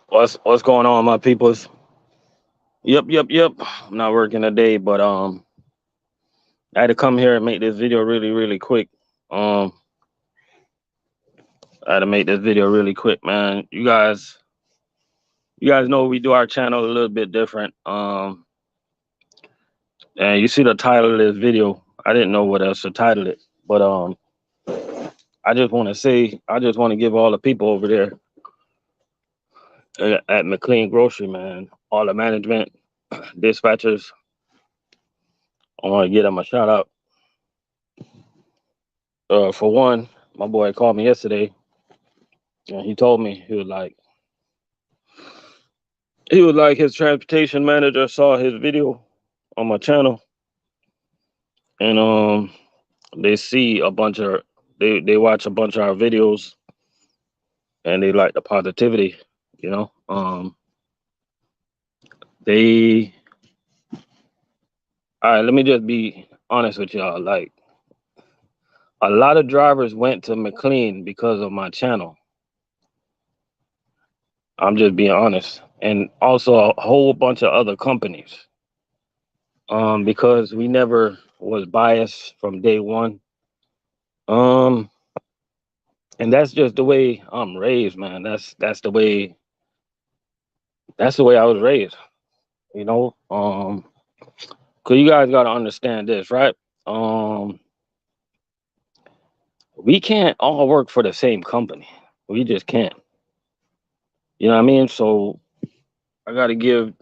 What's going on, my peoples? Yep. I'm not working today, but I had to come here and make this video really quick. Um, I had to make this video really quick, man. You guys know we do our channel a little bit different. And you see the title of this video. I didn't know what else to title it, but I just want to give all the people over there at McLean Grocery, man, all the management, dispatchers. I want to give them a shout out. For one, my boy called me yesterday and he told me he was like his transportation manager saw his video on my channel and they see a bunch of they watch a bunch of our videos and they like the positivity, you know. They All right, let me just be honest with y'all. Like a lot of drivers went to McLean because of my channel. I'm just being honest. And also a whole bunch of other companies. Because we never was biased from day one. Um, and that's just the way I'm raised, man. That's the way I was raised, you know. Cause you guys gotta understand this, right? Um, we can't all work for the same company. We just can't. You know what I mean? So I gotta give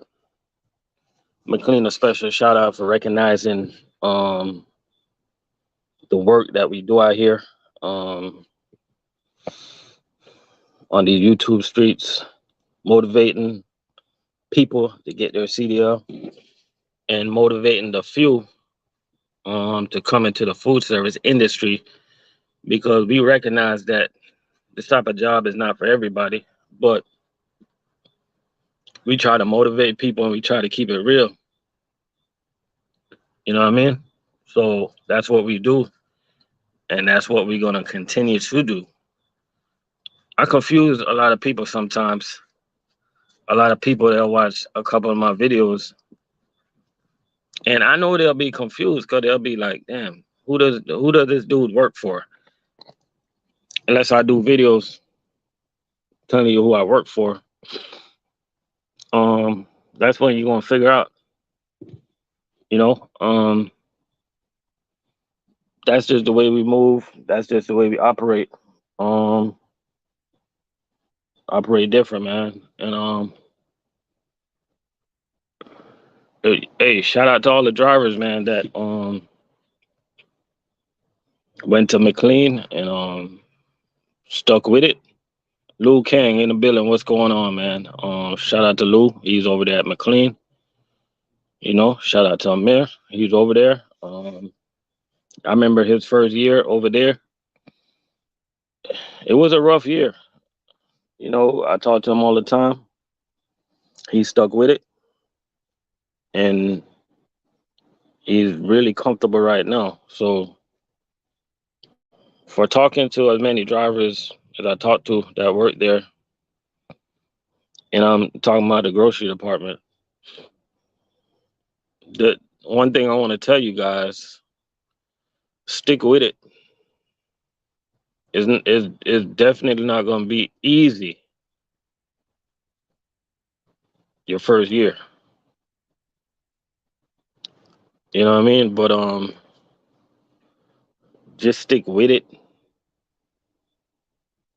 McLean a special shout out for recognizing um the work that we do out here um on these YouTube streets, motivating people to get their CDL and motivating the few to come into the food service industry because we recognize that this type of job is not for everybody, but we try to motivate people and we try to keep it real. You know what I mean? So that's what we do, and that's what we're gonna continue to do. I confuse a lot of people sometimes. A lot of people that watch a couple of my videos, and I know they'll be confused because they'll be like, "Damn, who does this dude work for?" Unless I do videos telling you who I work for, that's when you're gonna figure out, you know. That's just the way we move. That's just the way we operate. Um, operate different, man. And hey, shout out to all the drivers, man, that went to McLean and stuck with it. Lou Kang in the building. What's going on, man? Shout out to Lou. He's over there at McLean. You know, shout out to Amir. He's over there. I remember his first year over there. It was a rough year. You know, I talk to him all the time. He stuck with it, and he's really comfortable right now. So, for talking to as many drivers as I talked to that work there, and I'm talking about the grocery department, the one thing I want to tell you guys: stick with it. Is definitely not going to be easy your first year. You know what I mean? But just stick with it,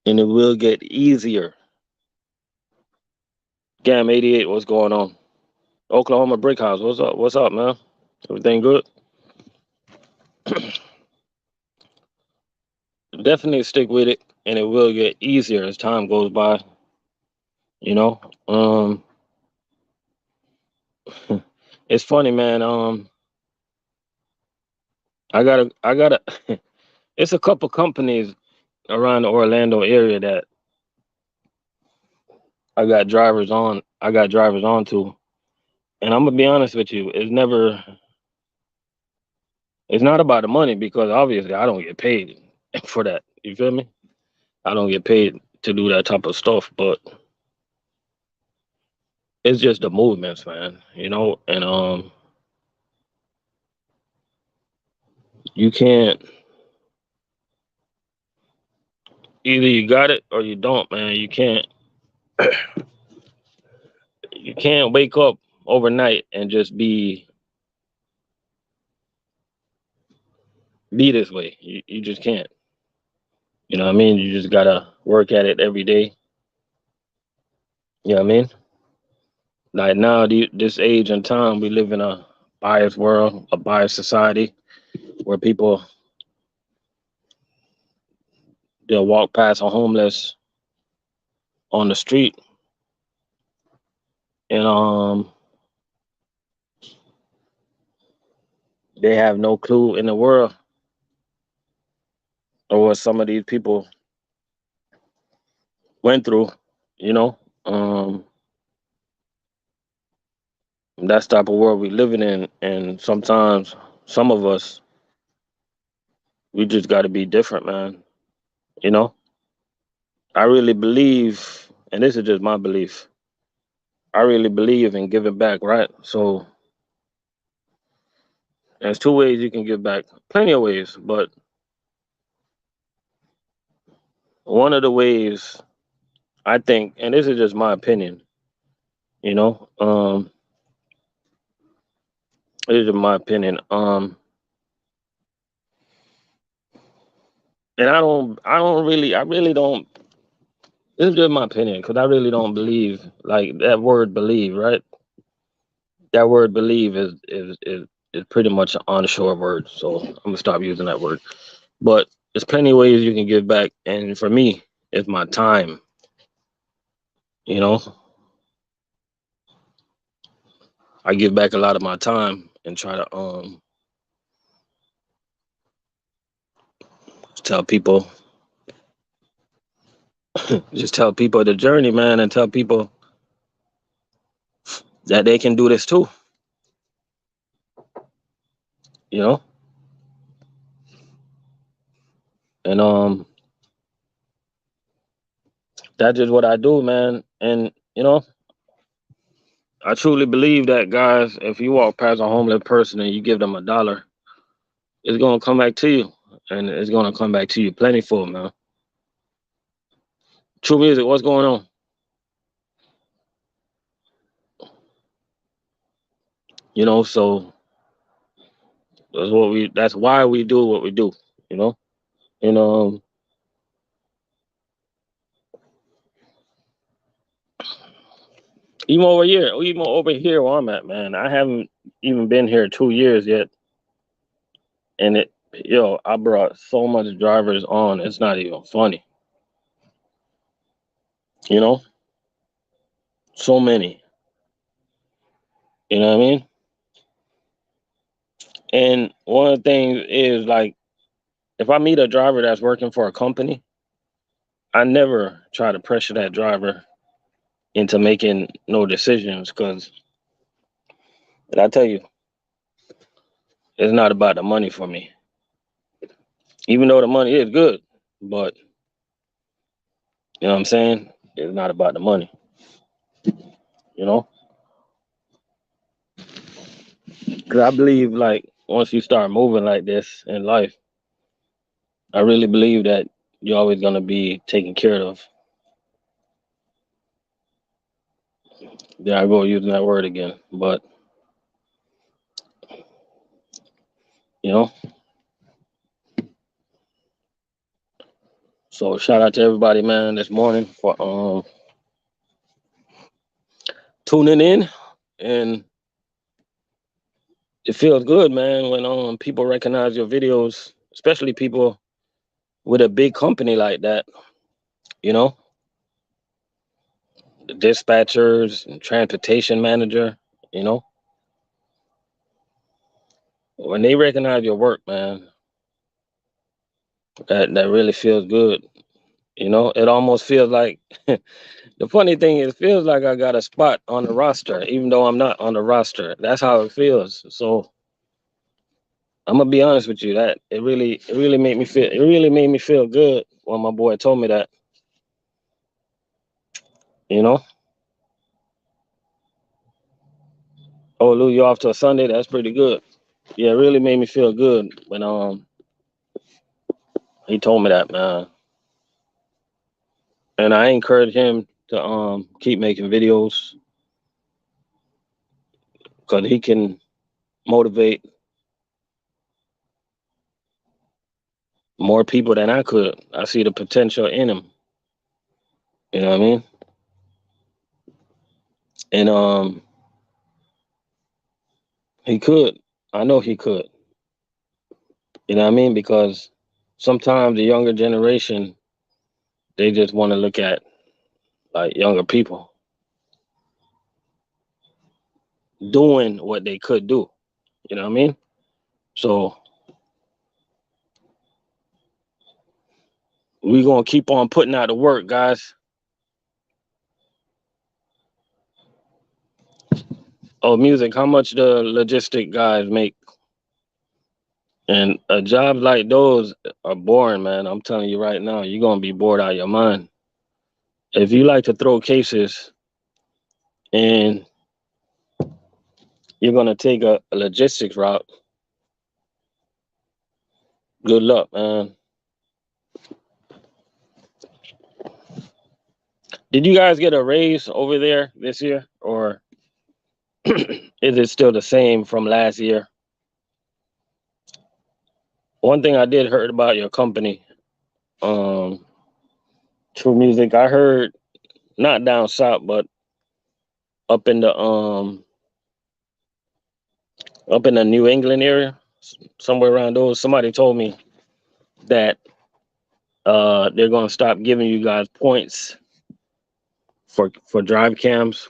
and it will get easier. Gam 88, what's going on? Oklahoma Brick House, what's up? What's up, man? Everything good? Definitely stick with it, and it will get easier as time goes by. You know, it's funny, man. I gotta. It's a couple companies around the Orlando area that I got drivers on to, and I'm gonna be honest with you. It's not about the money because obviously I don't get paid for that. You feel me? I don't get paid to do that type of stuff, but it's just the movements, man. And you can't, either you got it or you don't, man. You can't wake up overnight and just be this way. You just can't. You know what I mean? You just gotta work at it every day. You know what I mean? Like now, this age and time, we live in a biased world, a biased society, where people, they'll walk past a homeless on the street, and they have no clue in the world of what some of these people went through. You know, that's the type of world we living in, and sometimes some of us, we just got to be different, man. You know, I really believe, and this is just my belief. I really believe in giving back, right? So there's two ways you can give back, plenty of ways, but one of the ways, I think, and this is just my opinion, you know, this is my opinion. And I really don't. This is just my opinion because I really don't believe like that word believe, right? That word believe is pretty much an onshore word, so I'm gonna stop using that word. But there's plenty of ways you can give back, and for me, it's my time. You know, I give back a lot of my time and try to tell people, just tell people the journey, man, and tell people that they can do this too. You know, and that's just what I do, man. And I truly believe that, guys. If you walk past a homeless person and you give them $1, it's gonna come back to you, and it's gonna come back to you plentiful, man. True music. What's going on? So That's why we do what we do. You know, and even over here where I'm at, man. I haven't even been here 2 years yet, and I brought so much drivers on. It's not even funny. You know, so many. You know what I mean? And one of the things is like, if I meet a driver that's working for a company, I never try to pressure that driver into making no decisions because, and I tell you, it's not about the money for me. Even though the money is good, but you know what I'm saying? It's not about the money, you know? Because I believe, like, once you start moving like this in life, I really believe that you're always going to be taken care of. There I go using that word again. But, you know, so shout out to everybody, man, this morning for tuning in. And it feels good, man, when people recognize your videos, especially people with a big company like that, you know, the dispatchers and transportation manager, you know, when they recognize your work, man, that really feels good. It almost feels like the funny thing is, it feels like I got a spot on the roster, even though I'm not on the roster. That's how it feels. So I'm gonna be honest with you, that it really made me feel good when my boy told me that, you know. Oh, Lou, you off to a Sunday? That's pretty good. Yeah, it really made me feel good when he told me that, man. And I encourage him to keep making videos because he can motivate more people than I could. I see the potential in him. You know what I mean? And he could. I know he could. You know what I mean? Because sometimes the younger generation, they just want to look at like younger people doing what they could do. You know what I mean? So we gonna keep on putting out the work, guys. Oh, music, how much the logistic guys make? And jobs like those are boring, man. I'm telling you right now, you're gonna be bored out of your mind. If you like to throw cases and you're gonna take a logistics route, good luck, man. Did you guys get a raise over there this year, or is it still the same from last year? One thing I did heard about your company, um, True Music, I heard not down south, but up in the up in the New England area, somewhere around those. Somebody told me that they're gonna stop giving you guys points for drive cams.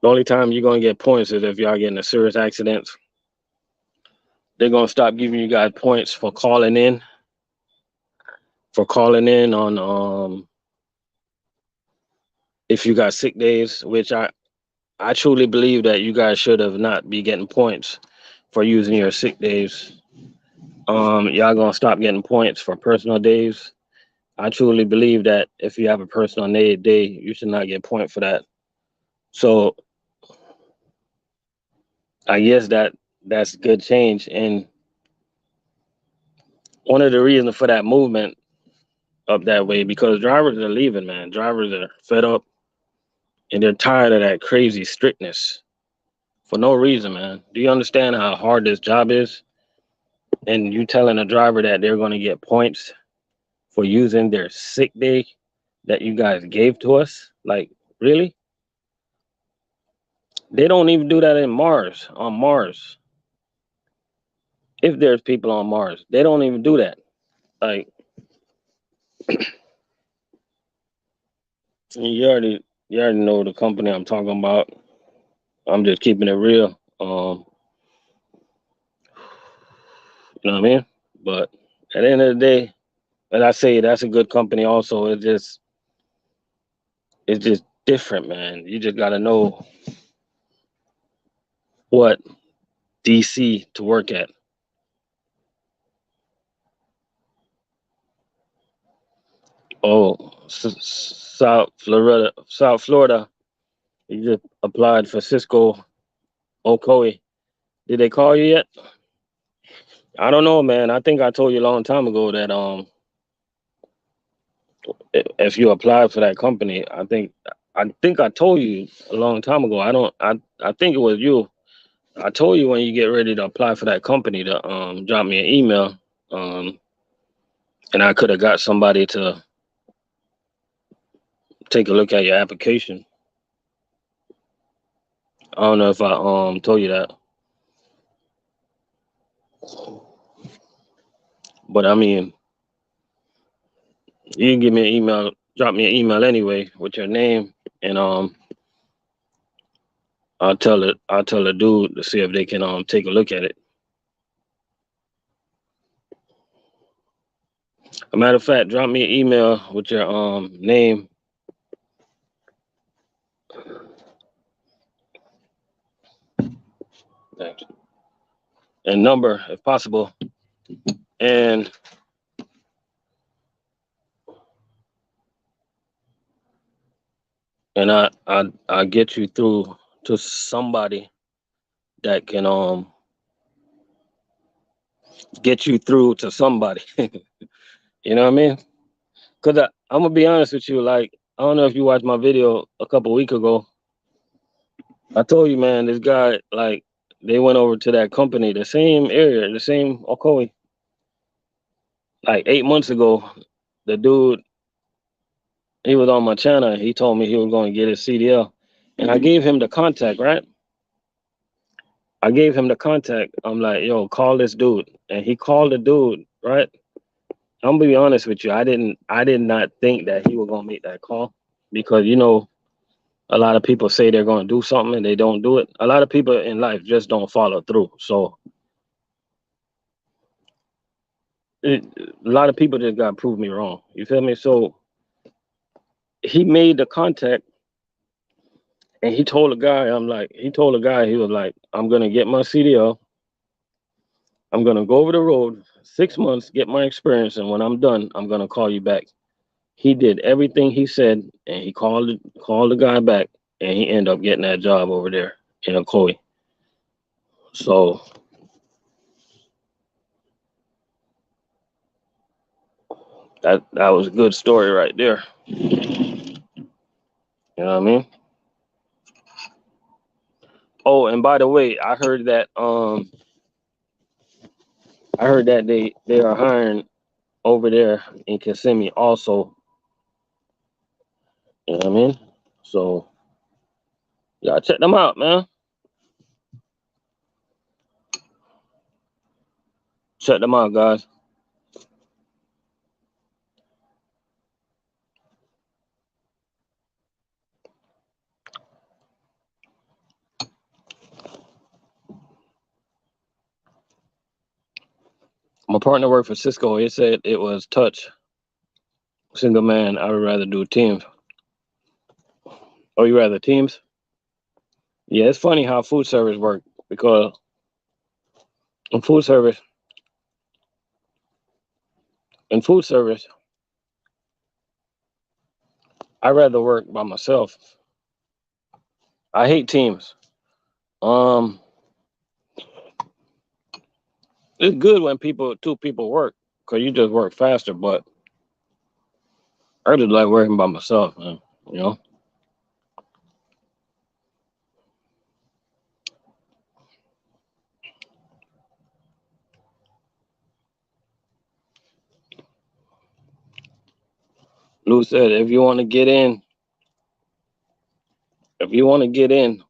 The only time you're gonna get points is if y'all get in a serious accident. They're gonna stop giving you guys points for calling in on if you got sick days, which I truly believe that you guys should have not be getting points for using your sick days. Y'all gonna stop getting points for personal days. I truly believe that if you have a personal day, you should not get point for that. So I guess that's good change. And one of the reasons for that movement up that way because drivers are leaving, man. Drivers are fed up and they're tired of that crazy strictness for no reason, man. Do you understand how hard this job is? And you telling a driver that they're going to get points for using their sick day that you guys gave to us? Like, really? They don't even do that in Mars, on Mars. If there's people on Mars, they don't even do that. Like, you already know the company I'm talking about. I'm just keeping it real. You know what I mean? But at the end of the day, and I say that's a good company also. It's just different, man. You just gotta know what DC to work at. Oh, South Florida. You just applied for Cisco Ocoee. Did they call you yet? I don't know, man. I think I told you a long time ago that if you applied for that company, I think I told you a long time ago. I think it was you. I told you when you get ready to apply for that company to drop me an email. Um and I could have got somebody to take a look at your application. I don't know if I told you that. But I mean, you can give me an email, drop me an email anyway with your name, and I'll tell the dude to see if they can take a look at it. A matter of fact, drop me an email with your name. Thanks. And number if possible, and I'll get you through to somebody that can get you through to somebody. You know what I mean? Cause I'm gonna be honest with you. Like, I don't know if you watched my video a couple weeks ago. I told you, man, this guy, like, they went over to that company, the same area, the same Ocoee, like 8 months ago. The dude, he was on my channel. He told me he was going to get his CDL, and I gave him the contact. Right? I gave him the contact. I'm like, yo, call this dude, and he called the dude. Right? I'm gonna be honest with you. I did not think that he was gonna make that call because a lot of people say they're gonna do something and they don't do it. A lot of people in life just don't follow through. So a lot of people just got to prove me wrong. You feel me? So he made the contact and he told the guy, he was like, I'm going to get my CDL. I'm going to go over the road 6 months, get my experience. And when I'm done, I'm going to call you back. He did everything he said and he called the guy back and he ended up getting that job over there in Ocoee. So that was a good story right there. You know what I mean? Oh, and by the way, I heard that they are hiring over there in Kissimmee also. You know what I mean? So y'all check them out, man. Check them out, guys. My partner worked for Cisco. He said it was touch. Single man, I would rather do teams. Oh, you rather teams? Yeah, it's funny how food service work because in food service, in food service, I rather work by myself. I hate teams. Um, it's good when two people work because you just work faster. But I just like working by myself, man. You know. Lou said, if you want to get in, if you want to get in,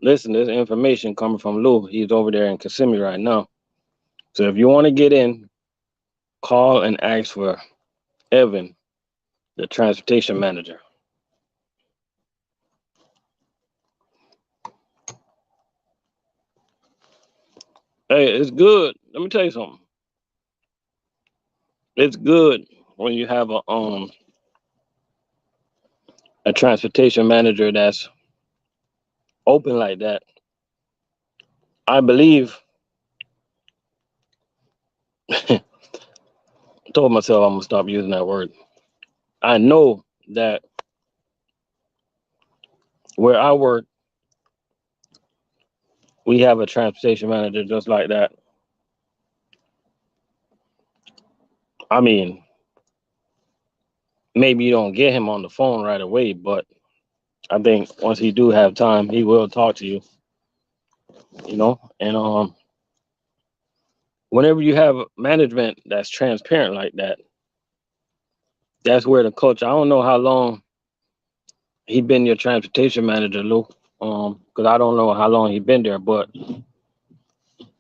listen, this information coming from Lou. He's over there in Kissimmee right now. So if you want to get in, call and ask for Evan, the transportation manager. Hey, it's good. Let me tell you something. It's good when you have a transportation manager that's open like that. I believe I told myself I'm gonna stop using that word. I know that where I work, we have a transportation manager just like that. I mean, maybe you don't get him on the phone right away, but I think once he do have time, he will talk to you. And whenever you have management that's transparent like that, that's where the culture. I don't know how long he been your transportation manager, Lou. Because I don't know how long he been there, but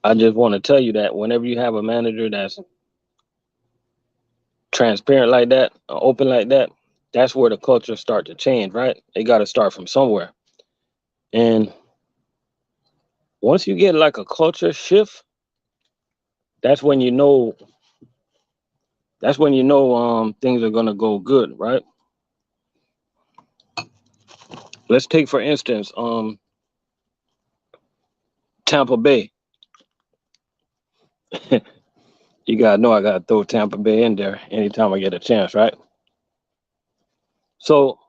I just want to tell you that whenever you have a manager that's transparent like that, open like that, that's where the culture start to change, right? They got to start from somewhere. And once you get like a culture shift, that's when you know things are gonna go good, right? Let's take for instance, Tampa Bay. You gotta know I gotta throw Tampa Bay in there anytime I get a chance, right? So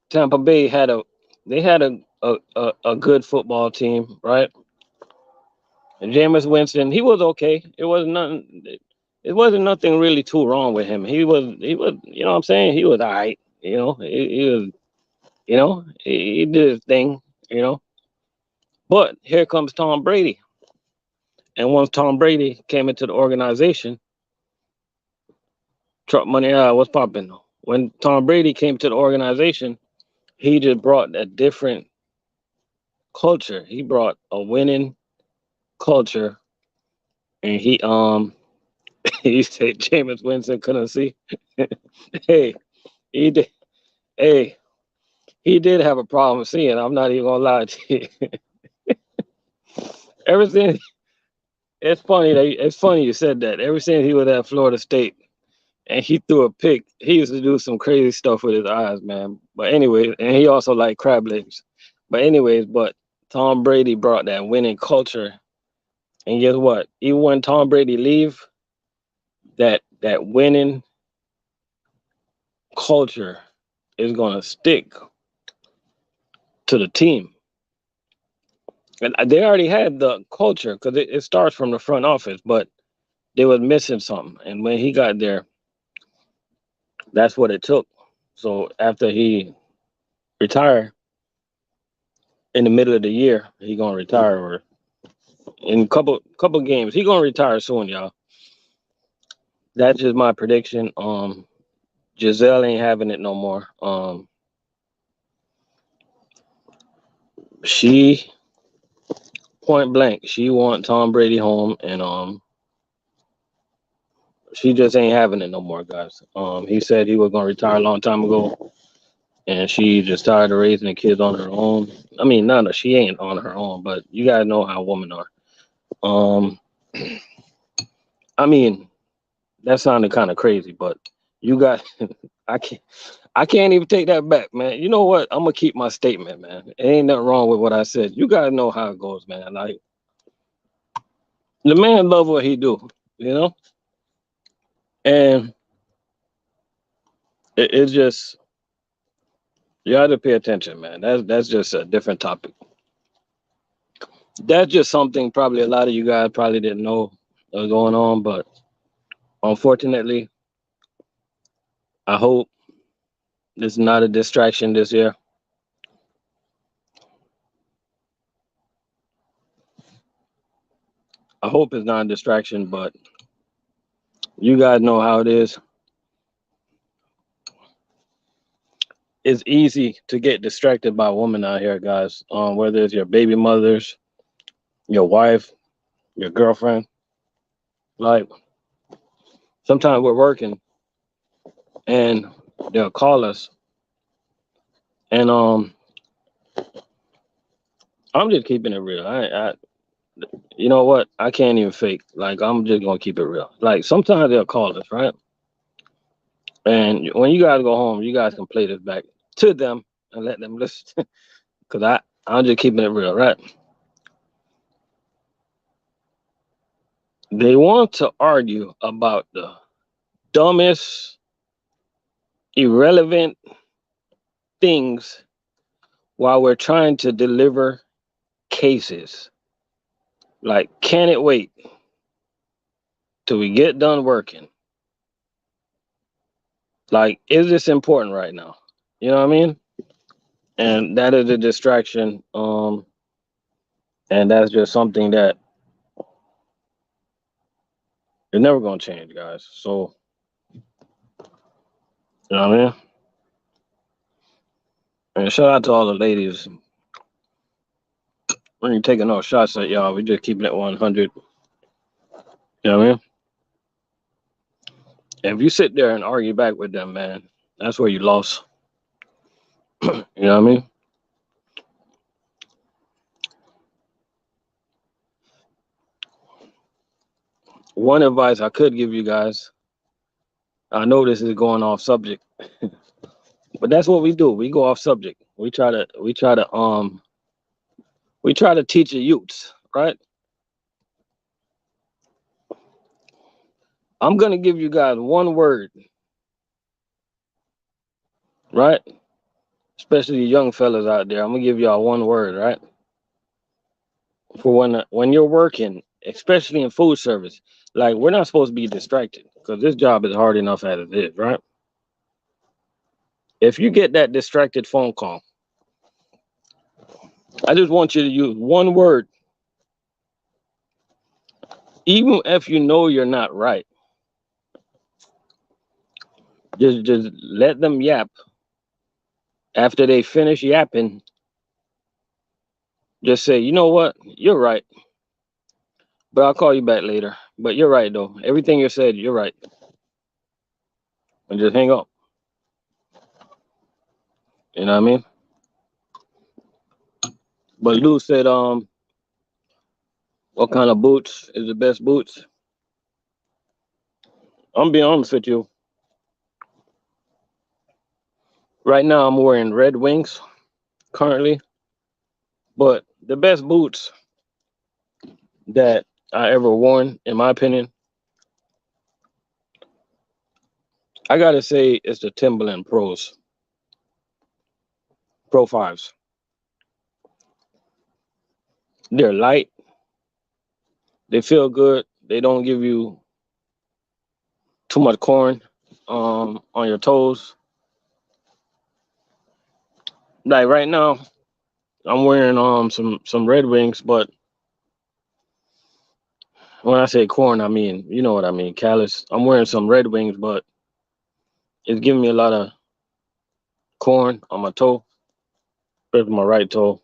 Tampa Bay had a a good football team, right? And Jameis Winston, he was okay. It wasn't nothing. It wasn't nothing really too wrong with him. He was. You know what I'm saying? He was all right. He was. He did his thing. You know, but here comes Tom Brady, and once Tom Brady came into the organization, Trump money, what's popping? When Tom Brady came to the organization, he just brought a different culture. He brought a winning culture, and he said Jameis Winston couldn't see. Hey, he did. Hey, he did have a problem seeing. I'm not even gonna lie to you. Ever since it's funny you said that. Ever since he was at Florida State and he threw a pick, he used to do some crazy stuff with his eyes, man. But anyway, and he also liked crab legs. But Tom Brady brought that winning culture. And guess what? Even when Tom Brady leave, that winning culture is gonna stick to the team. And they already had the culture because it starts from the front office, but they was missing something. And when he got there, that's what it took. So after he retired in the middle of the year, he gonna retire or in couple games. He gonna retire soon, y'all. That's just my prediction. Giselle ain't having it no more. She point blank, she want Tom Brady home, and she just ain't having it no more, guys. He said he was gonna retire a long time ago, and she just tired of raising the kids on her own. I mean, no, she ain't on her own, but you gotta know how women are. Um, I mean, that sounded kind of crazy, but you got, I can't, I can't even take that back, man. You know what? I'm gonna keep my statement, man. It ain't nothing wrong with what I said. You gotta know how it goes, man. Like the man love what he do, you know, and it's just you have to pay attention, man. That's just a different topic. That's just something probably a lot of you guys probably didn't know was going on, but unfortunately, I hope this is not a distraction this year. I hope it's not a distraction, but you guys know how it is. It's easy to get distracted by women out here, guys. Whether it's your baby mothers, your wife, your girlfriend. Like sometimes we're working and they'll call us, and I'm just keeping it real. You know what? I can't even fake. Like I'm just gonna keep it real. Like sometimes they'll call us, right? And when you guys go home, you guys can play this back to them and let them listen. Cause I'm just keeping it real, right? They want to argue about the dumbest, irrelevant things while we're trying to deliver cases. Like, can it wait till we get done working? Like, is this important right now? You know what I mean? And that is a distraction. And that's just something that is never gonna change, guys. So, you know what I mean? And shout out to all the ladies. We ain't taking no shots at y'all. We just keeping it 100. You know what I mean? And if you sit there and argue back with them, man, that's where you lost. You know what I mean? One advice I could give you guys. I know this is going off subject, but that's what we do. We go off subject. We try to teach the youths, right? I'm gonna give you guys one word, right? especially young fellas out there. I'm gonna give y'all one word, right? For when you're working, especially in food service, like we're not supposed to be distracted because this job is hard enough as it is, right? If you get that distracted phone call, I just want you to use one word, even if you know you're not right. Just let them yap. After they finish yapping, just say, you know what, you're right, but I'll call you back later. But you're right though. Everything you said, you're right, and just hang up. You know what I mean? But Lou said, what kind of boots is the best boots? I'm being honest with you. Right now, I'm wearing Red Wings currently, but the best boots that I ever worn, in my opinion, I gotta say it's the Timberland Pro 5s. They're light, they feel good, they don't give you too much corn on your toes. Like right now, I'm wearing some Red Wings, but when I say corn, I mean you know what I mean, callus. I'm wearing some Red Wings, but it's giving me a lot of corn on my toe, especially my right toe,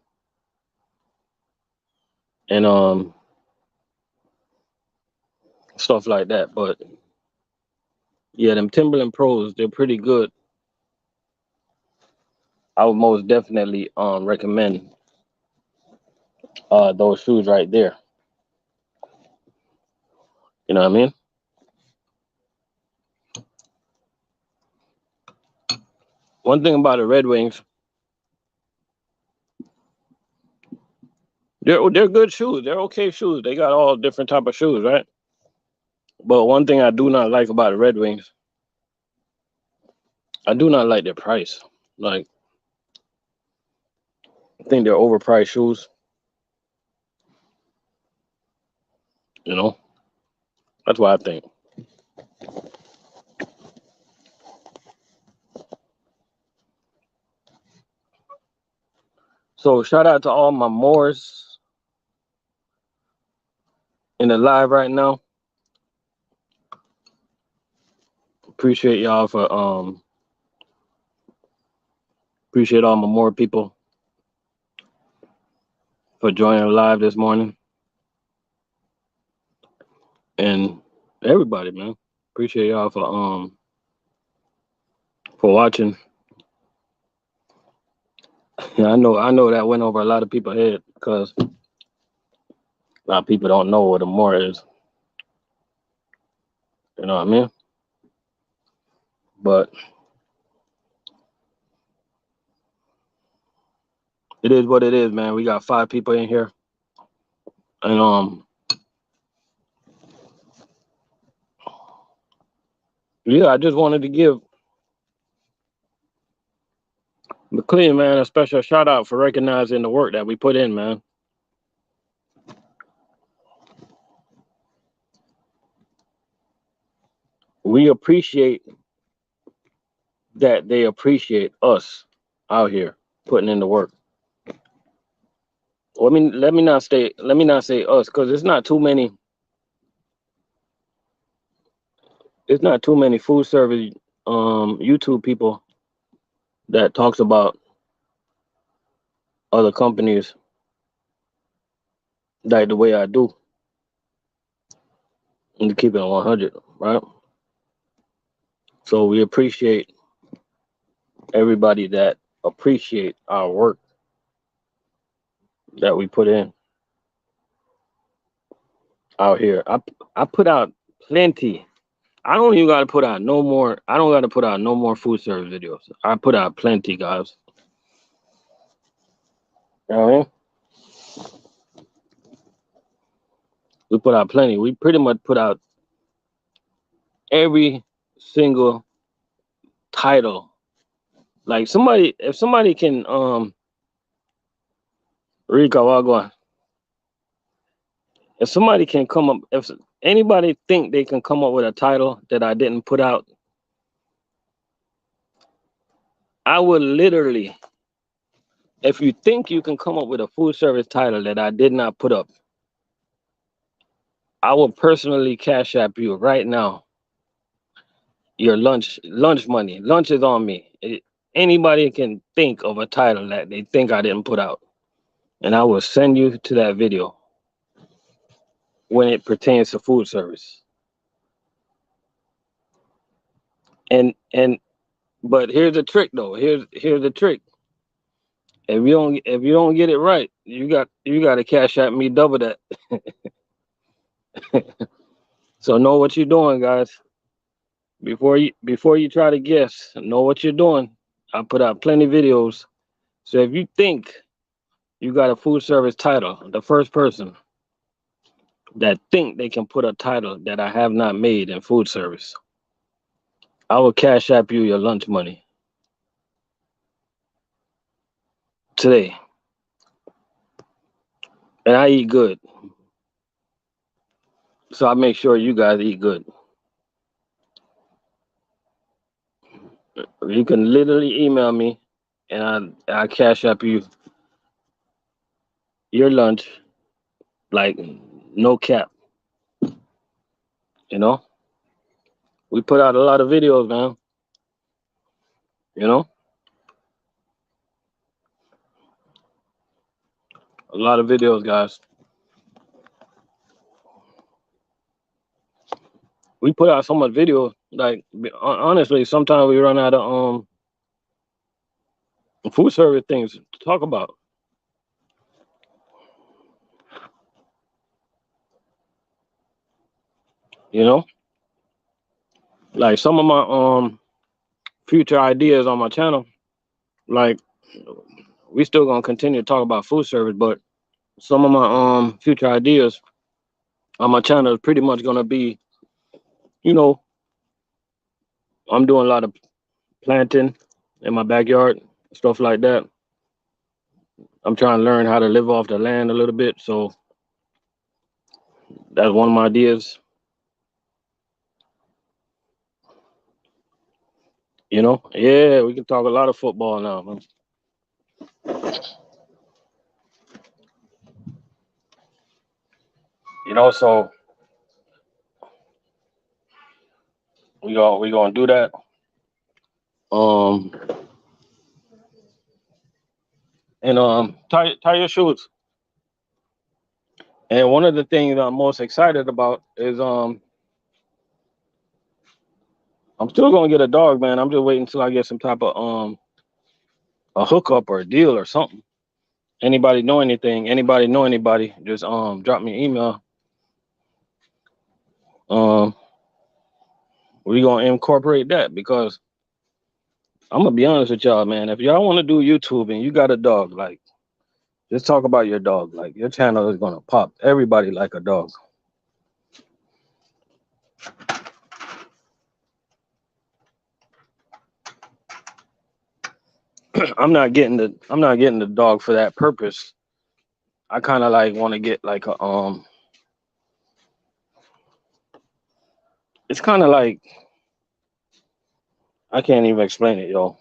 and stuff like that. But yeah, them Timberland Pros, they're pretty good. I would most definitely recommend those shoes right there. You know what I mean? One thing about the Red Wings, they're good shoes. They're okay shoes. They got all different type of shoes, right? But one thing I do not like about the Red Wings, I do not like their price. Like I think they're overpriced shoes. You know, that's what I think. So shout out to all my Moors in the live right now. Appreciate y'all for appreciate all my Moor people for joining live this morning, and everybody, man. Appreciate y'all for watching. Yeah, I know that went over a lot of people's head because a lot of people don't know what a Moor is. You know what I mean? But it is what it is, man. We got 5 people in here, and yeah, I just wanted to give McLean, man, a special shout out for recognizing the work that we put in, man. We appreciate that they appreciate us out here putting in the work. Well, I mean, let me not say us, because it's not too many food service YouTube people that talks about other companies like the way I do, and to keep it 100, right? So we appreciate everybody that appreciate our work that we put in out here. I put out plenty. I don't even gotta put out no more. I don't gotta put out no more food service videos. I put out plenty, guys. You know what I mean? We put out plenty. We pretty much put out every single title Like somebody, if somebody can, Rico Wagwan, if somebody can come up, if anybody think they can come up with a title that I didn't put out, I would literally, if you think you can come up with a food service title that I did not put up, I will personally cash app you right now your lunch money. Lunch is on me. Anybody can think of a title that they think I didn't put out, and I will send you to that video when it pertains to food service. And but here's the trick though. Here's the trick. If you don't get it right, you got to cash app me double that. So know what you're doing, guys. Before you try to guess, know what you're doing. I put out plenty videos. So if you think you got a food service title, the first person that think they can put a title that I have not made in food service, I will cash app you your lunch money today. And I eat good. So I make sure you guys eat good. You can literally email me and I cash app you your lunch like no cap. You know? We put out a lot of videos, man. You know? A lot of videos, guys. We put out so much video, like honestly, sometimes we run out of food service things to talk about. You know? Like some of my future ideas on my channel, like we still gonna continue to talk about food service, but some of my future ideas on my channel is pretty much gonna be, you know, I'm doing a lot of planting in my backyard, stuff like that. I'm trying to learn how to live off the land a little bit, so that's one of my ideas. You know, yeah, we can talk a lot of football now, man. You know, so we gonna do that. Um and tie your shoes. And one of the things I'm most excited about is I'm still gonna get a dog, man. I'm just waiting until I get some type of a hookup or a deal or something. Anybody know anything? Anybody know anybody? Just drop me an email. Um we gonna incorporate that because I'm gonna be honest with y'all, man. If y'all want to do YouTube and you got a dog, like just talk about your dog. Like your channel is gonna pop. Everybody like a dog. I'm not getting the dog for that purpose. I kind of like want to get like a it's kind of like I can't even explain it, yo.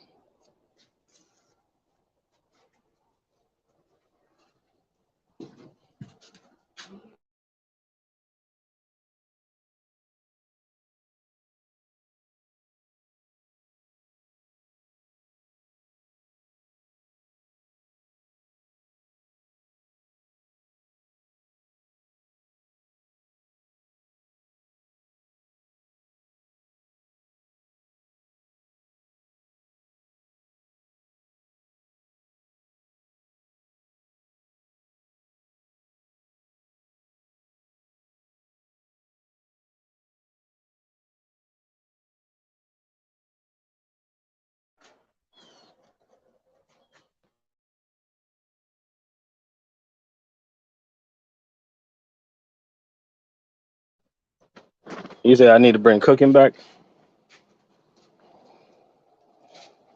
You say I need to bring cooking back?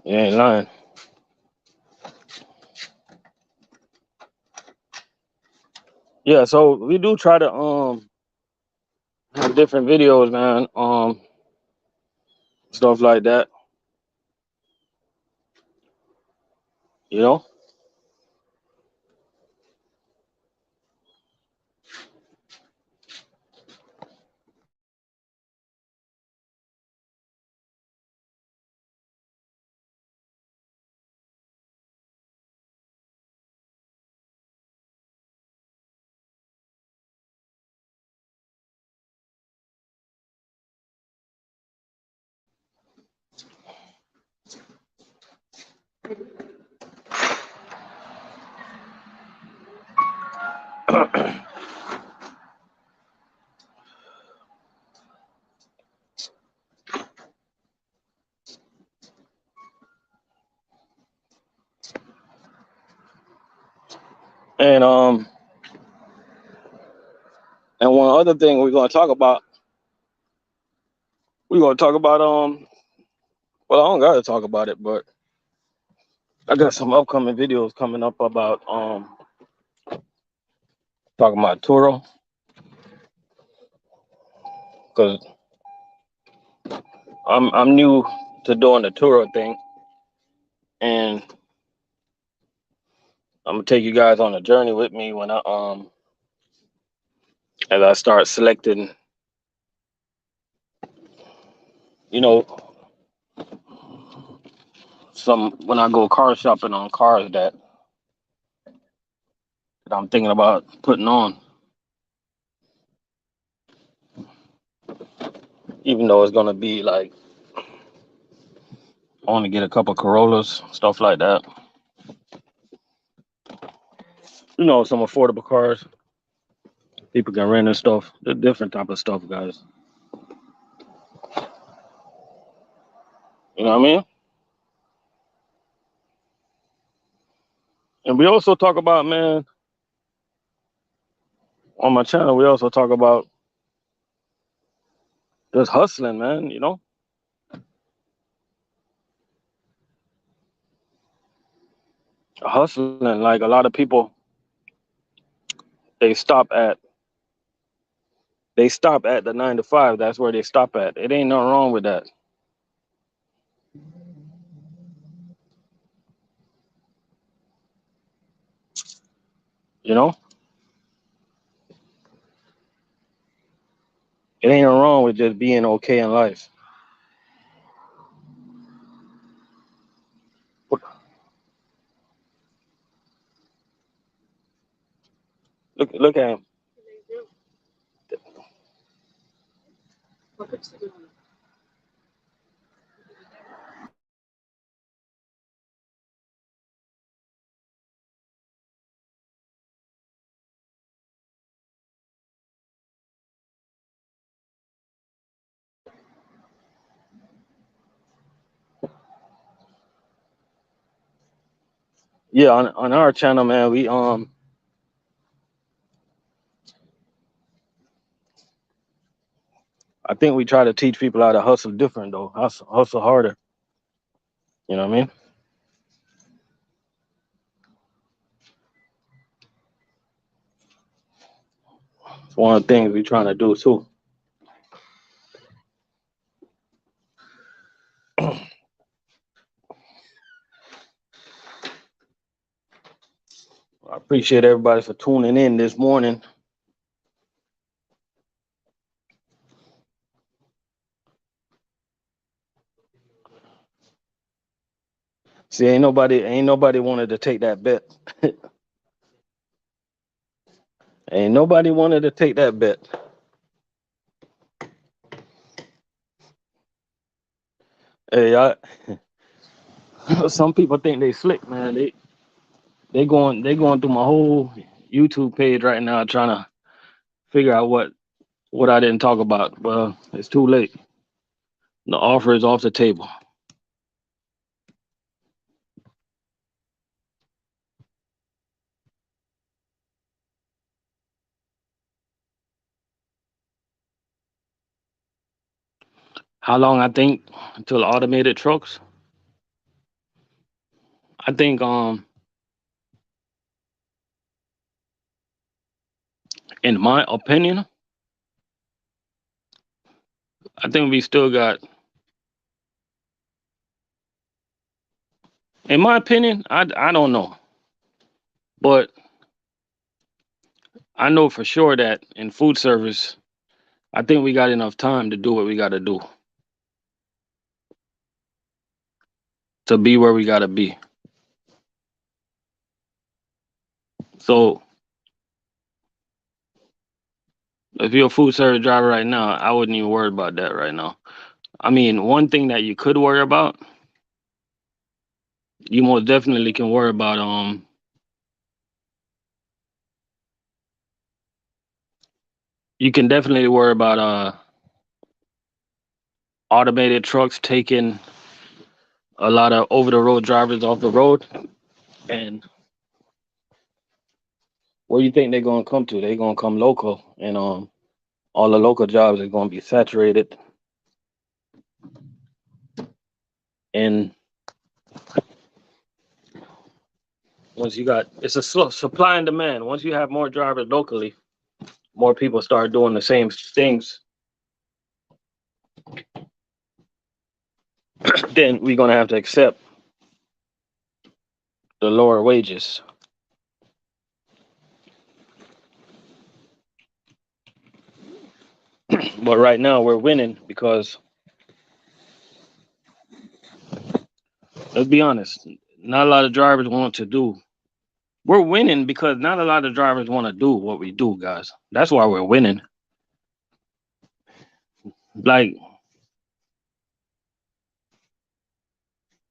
You ain't lying. Yeah, so we do try to have different videos, man. Stuff like that, you know. And and one other thing we're gonna talk about well, I don't gotta talk about it, but I got some upcoming videos coming up about talking about Turo, because I'm new to doing the Turo thing, and I'm gonna take you guys on a journey with me when I as I start selecting, you know, some when I go car shopping on cars that I'm thinking about putting on, even though it's gonna be like I want to get a couple Corollas, stuff like that. You know, some affordable cars people can rent and stuff. The different type of stuff, guys. You know what I mean? And we also talk about, man, on my channel. We also talk about just hustling, man. You know, hustling. Like a lot of people, they stop at the 9 to 5. That's where they stop at. It ain't nothing wrong with that. You know, it ain't nothing wrong with just being okay in life. Look at him. Yeah, on our channel, man, we I think we try to teach people how to hustle different though. Hustle harder. You know what I mean? It's one of the things we trying to do too. I appreciate everybody for tuning in this morning. See, ain't nobody wanted to take that bet. Ain't nobody wanted to take that bet. Hey, some people think they slick, man. They going through my whole YouTube page right now trying to figure out what I didn't talk about. Well, it's too late. The offer is off the table. How long I think until automated trucks? I think In my opinion, I think we still got. In my opinion, I don't know, but I know for sure that in food service, I think we got enough time to do what we got to do to be where we got to be. So if you're a food service driver right now, I wouldn't even worry about that right now. I mean, one thing that you could worry about, you most definitely can worry about. You can definitely worry about automated trucks taking a lot of over the road drivers off the road. And where you think they're gonna come to? They're gonna come local, and all the local jobs are gonna be saturated. And once you got, it's a supply and demand. Once you have more drivers locally, more people start doing the same things. Then we're gonna have to accept the lower wages. But right now we're winning because, let's be honest, not a lot of drivers want to do. We're winning because not a lot of drivers want to do what we do, guys. That's why we're winning. Like,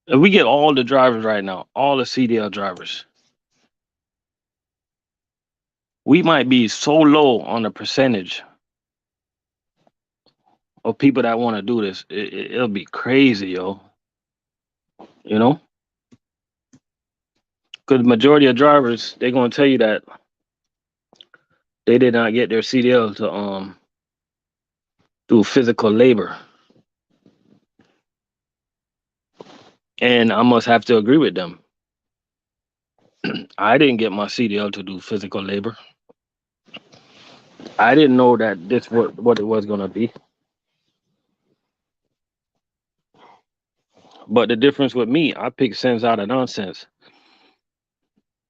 if we get all the drivers right now, all the CDL drivers, we might be so low on the percentage of people that want to do this. It'll be crazy, yo. You know, because the majority of drivers, they're gonna tell you that they did not get their CDL to do physical labor, and I must have to agree with them. I didn't get my CDL to do physical labor. I didn't know that this what it was gonna be. But the difference with me, I picked sense out of nonsense.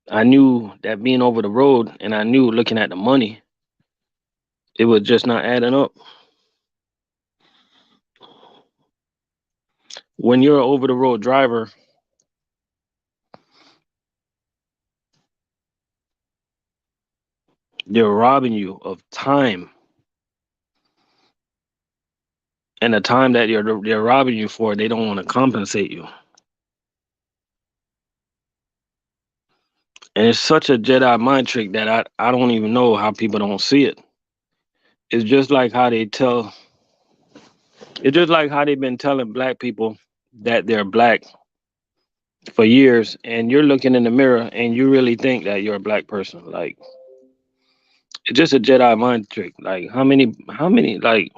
I knew that being over the road, and I knew looking at the money, it was just not adding up. When you're an over the road driver, they're robbing you of time, and the time that they're robbing you for, they don't want to compensate you. And it's such a Jedi mind trick that I don't even know how people don't see it. It's just like how they tell. It's just like how they've been telling black people that they're black for years, and you're looking in the mirror and you really think that you're a black person. Like, it's just a Jedi mind trick. Like, how many, like,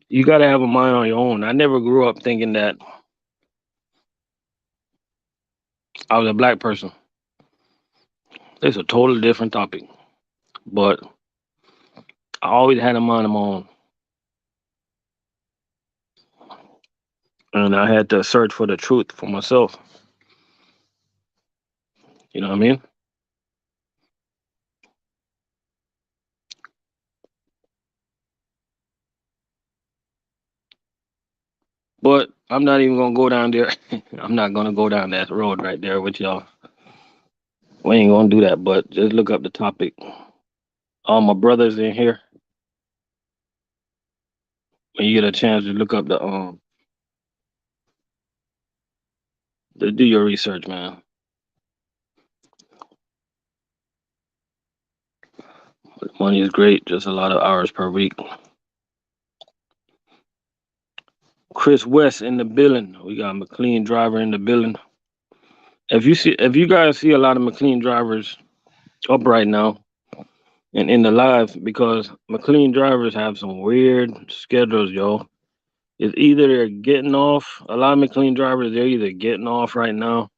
you got to have a mind on your own. I never grew up thinking that I was a black person. It's a totally different topic. But I always had a mind of my own. And I had to search for the truth for myself. You know what I mean? But I'm not even gonna go down there. I'm not gonna go down that road right there with y'all. We ain't gonna do that. But just look up the topic. All my brothers in here. When you get a chance to look up to do your research, man. Money is great, just a lot of hours per week. Chris West in the building. We got McLean driver in the building. If you guys see a lot of McLean drivers up right now and in the live, because McLean drivers have some weird schedules, yo. It's either they're getting off. A lot of McLean drivers, they're either getting off right now,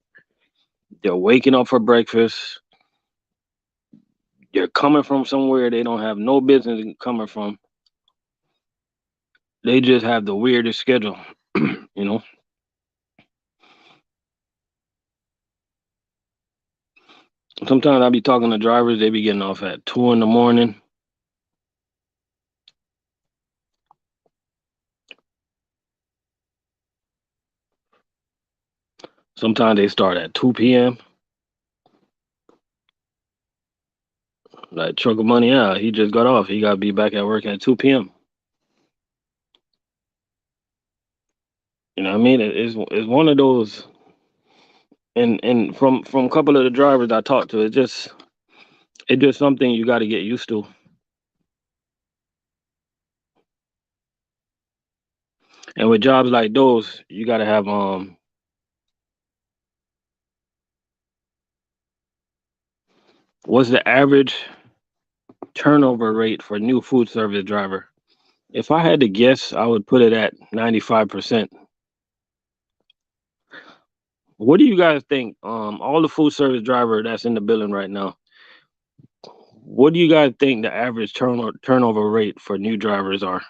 they're waking up for breakfast, You're coming from somewhere they don't have no business coming from. They just have the weirdest schedule, you know. Sometimes I be talking to drivers, they be getting off at 2 in the morning. Sometimes they start at 2 p.m. Like truck of money, yeah, he just got off. He got to be back at work at 2 p.m. You know what I mean? It's one of those, and from a couple of the drivers I talked to, it's just something you got to get used to. And with jobs like those, you got to have what's the average turnover rate for new food service driver? If I had to guess, I would put it at 95%. What do you guys think? All the food service driver that's in the building right now, what do you guys think the average turnover rate for new drivers are?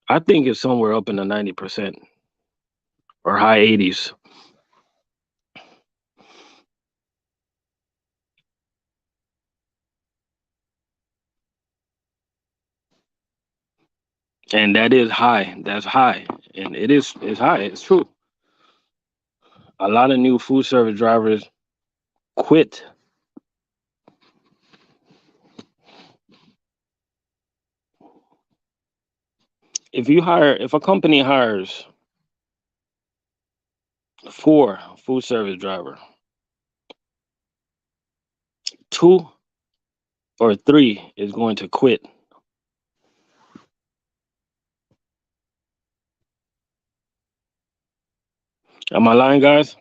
I think it's somewhere up in the 90% or high 80s. And that is high. That's high. And it's high. It's true. A lot of new food service drivers quit. If a company hires 4 food service driver, 2 or 3 is going to quit. Am I lying, guys?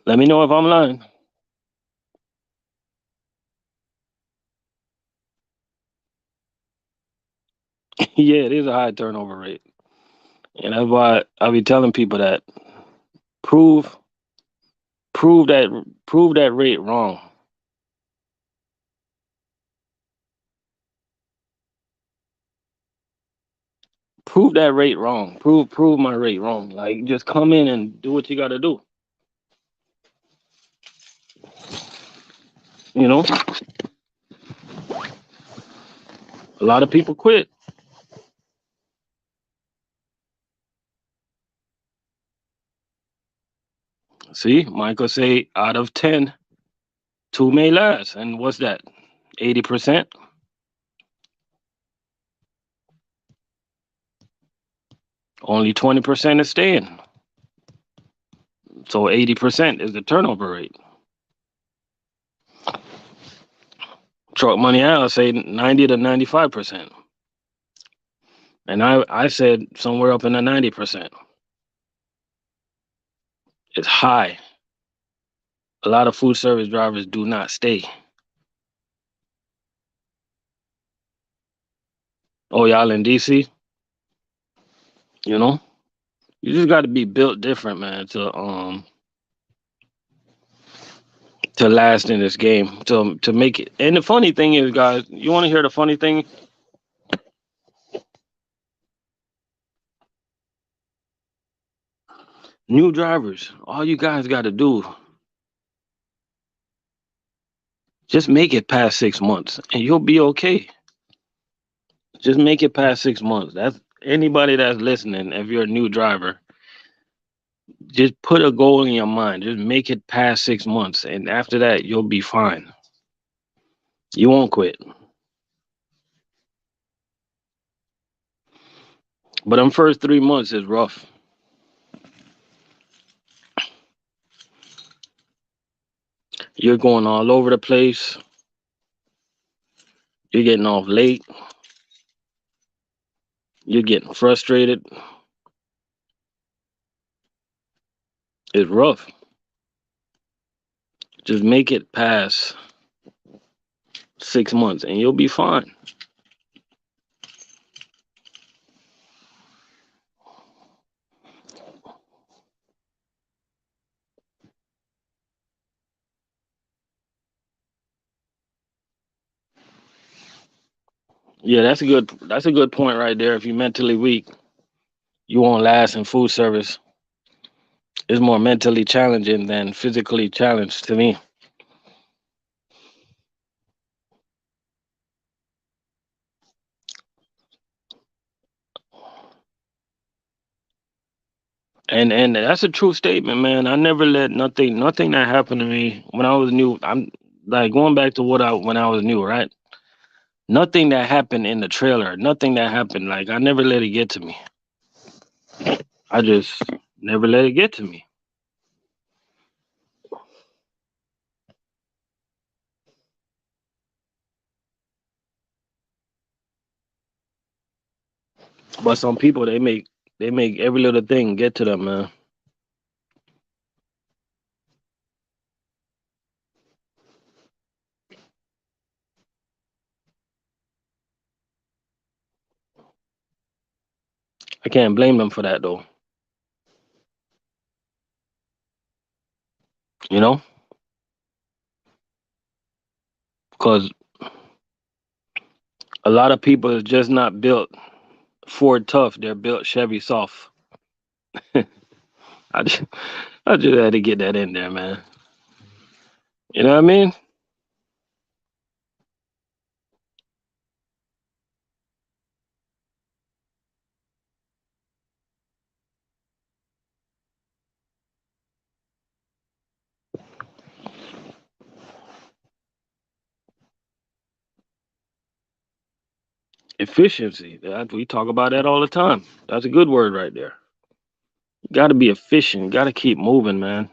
Let me know if I'm lying. Yeah, it is a high turnover rate. And that's why I be telling people that prove prove that prove that rate wrong. Prove that rate wrong. Prove my rate wrong. Like just come in and do what you gotta do. You know? A lot of people quit. See, Michael say out of 10, 2 may last. And what's that? 80%? Only 20% is staying. So 80% is the turnover rate. Truck money I'll say 90 to 95%. And I said somewhere up in the 90%. It's high. A lot of food service drivers do not stay. Oh, y'all in DC? You know? You just gotta be built different, man, to last in this game, to make it. And the funny thing is, guys, you wanna hear the funny thing? New drivers, all you guys gotta do, just make it past 6 months and you'll be okay. Just make it past 6 months. That's anybody that's listening, if you're a new driver, just put a goal in your mind. Just make it past 6 months. And after that, you'll be fine. You won't quit. But them first 3 months is rough. You're going all over the place. You're getting off late. You're getting frustrated. It's rough. Just make it past 6 months and you'll be fine. Yeah, that's a good point right there. If you're mentally weak, you won't last in food service. It's more mentally challenging than physically challenged to me. And that's a true statement, man. I never let nothing that happened to me when I was new. I'm like going back to what I when I was new, right? Nothing that happened in the trailer, nothing that happened, like I never let it get to me. I just never let it get to me. But some people they make every little thing get to them, man. I can't blame them for that though. You know, because a lot of people is just not built Ford tough. They're built Chevy soft. I just, I just had to get that in there, man. You know what I mean? Efficiency. We talk about that all the time. That's a good word right there. You got to be efficient. Got to keep moving, man.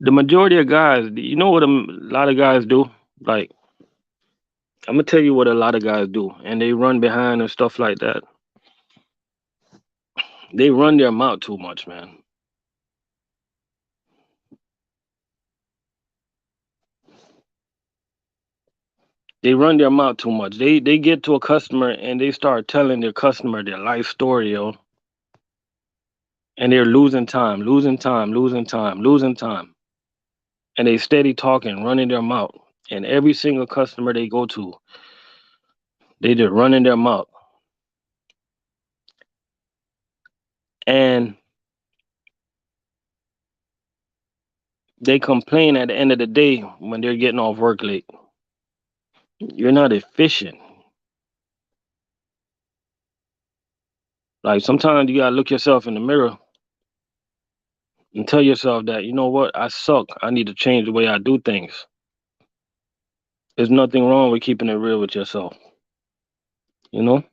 The majority of guys, you know what lot of guys do? Like, I'm gonna tell you what a lot of guys do, and they run behind and stuff like that. They run their mouth too much, man. They run their mouth too much. They get to a customer and they start telling their customer their life story, yo, and they're losing time, losing time, losing time, losing time, and they steady talking, running their mouth. And every single customer they go to, they just running their mouth, and they complain at the end of the day when they're getting off work late. You're not efficient. Like sometimes you gotta look yourself in the mirror and tell yourself that, you know what, I suck. I need to change the way I do things. There's nothing wrong with keeping it real with yourself. You know,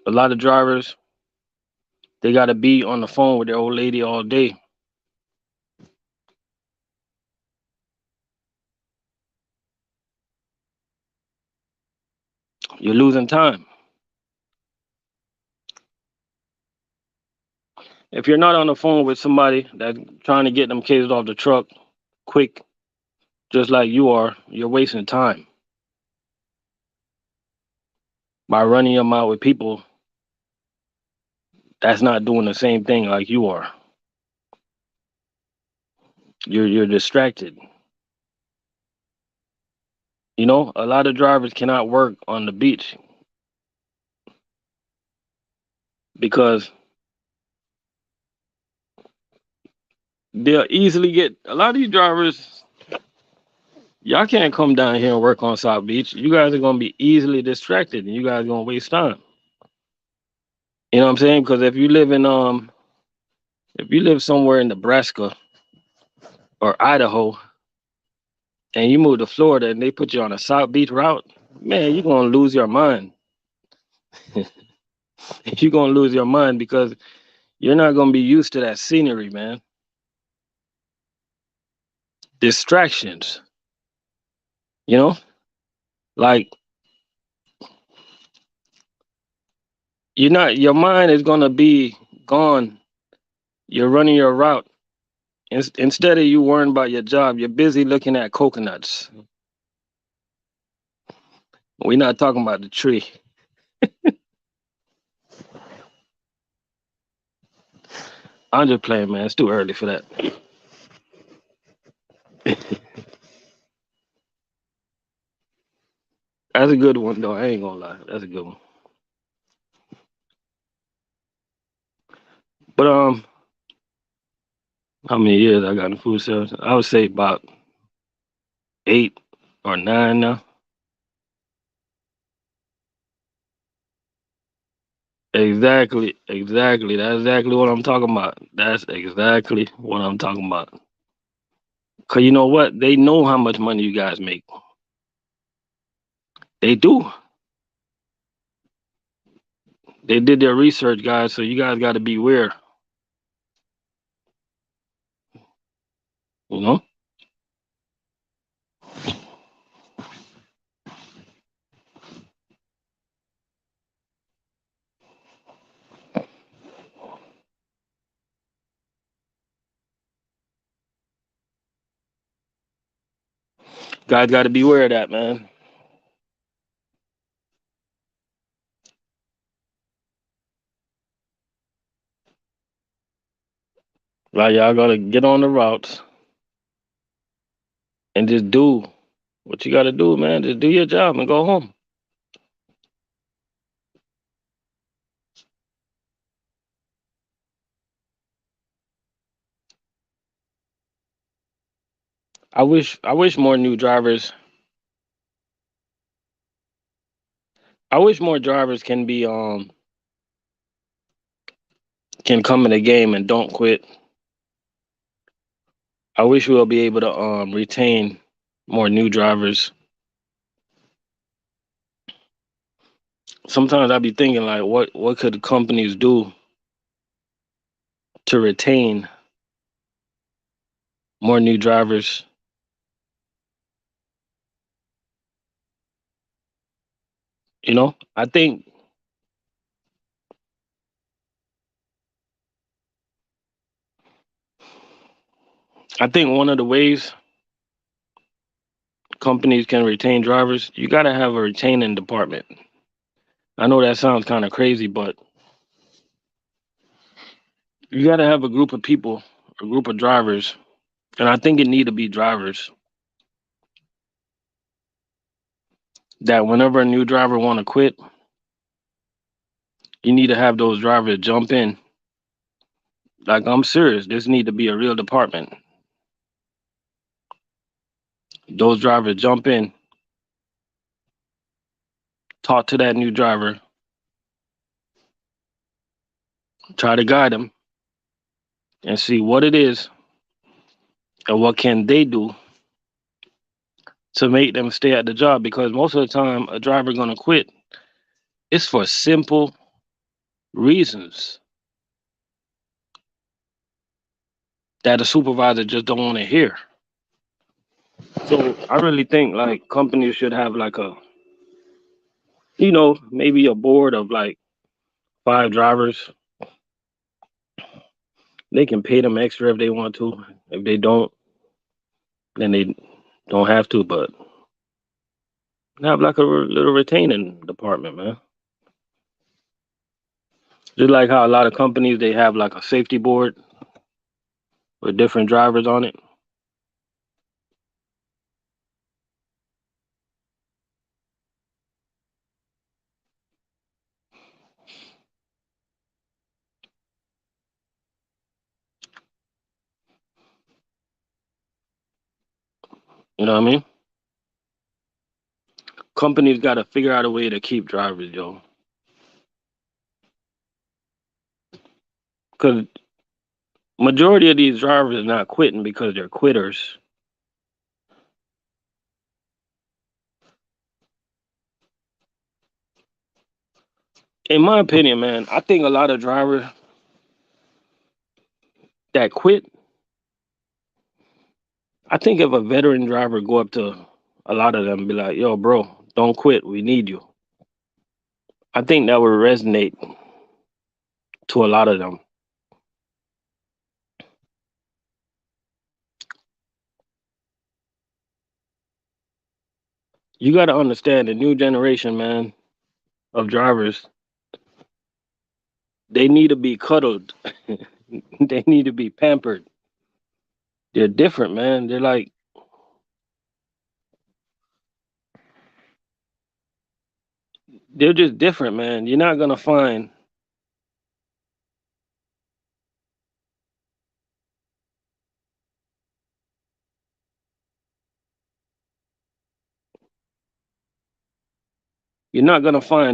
a lot of drivers, they got to be on the phone with their old lady all day. You're losing time. If you're not on the phone with somebody that's trying to get them kids off the truck quick, just like you are, you're wasting time by running your mouth with people that's not doing the same thing like you are. You're distracted. You know, a lot of drivers cannot work on the beach because they'll easily get a lot of these drivers. Y'all can't come down here and work on South Beach. You guys are gonna be easily distracted, and you guys are gonna waste time. You know what I'm saying? Because if you live somewhere in Nebraska or Idaho, and you move to Florida, and they put you on a South Beach route, man, you're gonna lose your mind. You're gonna lose your mind because you're not gonna be used to that scenery, man. Distractions, you know, like your mind is gonna be gone. You're running your route. Instead of you worrying about your job, you're busy looking at coconuts. We're not talking about the tree. I'm just playing, man. It's too early for that. That's a good one, though. I ain't gonna lie. That's a good one. But how many years I got in food service? I would say about 8 or 9 now. Exactly, exactly. That's exactly what I'm talking about. That's exactly what I'm talking about. Cause you know what? They know how much money you guys make. They do. They did their research, guys. So you guys got to beware. You know, guys got to beware of that, man. Like y'all gotta get on the routes and just do what you gotta do, man. Just do your job and go home. I wish more new drivers. I wish more drivers can come in the game and don't quit. I wish we'll be able to retain more new drivers. Sometimes I be thinking like, what could companies do to retain more new drivers? You know, I think one of the ways companies can retain drivers, you gotta have a retaining department. I know that sounds kind of crazy, but you gotta have a group of people, a group of drivers, and I think it need to be drivers that whenever a new driver want to quit, you need to have those drivers jump in. Like I'm serious, this need to be a real department. Those drivers jump in, talk to that new driver, try to guide them, and see what it is and what can they do to make them stay at the job. Because most of the time, a driver gonna quit. It's for simple reasons that a supervisor just don't want to hear. So I really think like companies should have like maybe a board of like 5 drivers. They can pay them extra if they want to. If they don't, then they don't have to. But have like a little retaining department, man. Just like how a lot of companies they have like a safety board with different drivers on it. You know what I mean? Companies got to figure out a way to keep drivers, yo. Because majority of these drivers are not quitting because they're quitters. In my opinion, man, I think a lot of drivers that quit. I think if a veteran driver go up to a lot of them and be like, "Yo, bro, don't quit. We need you." I think that would resonate to a lot of them. You got to understand the new generation, man, of drivers. They need to be cuddled. They need to be pampered. They're different, man. They're like They're just different, man. You're not gonna find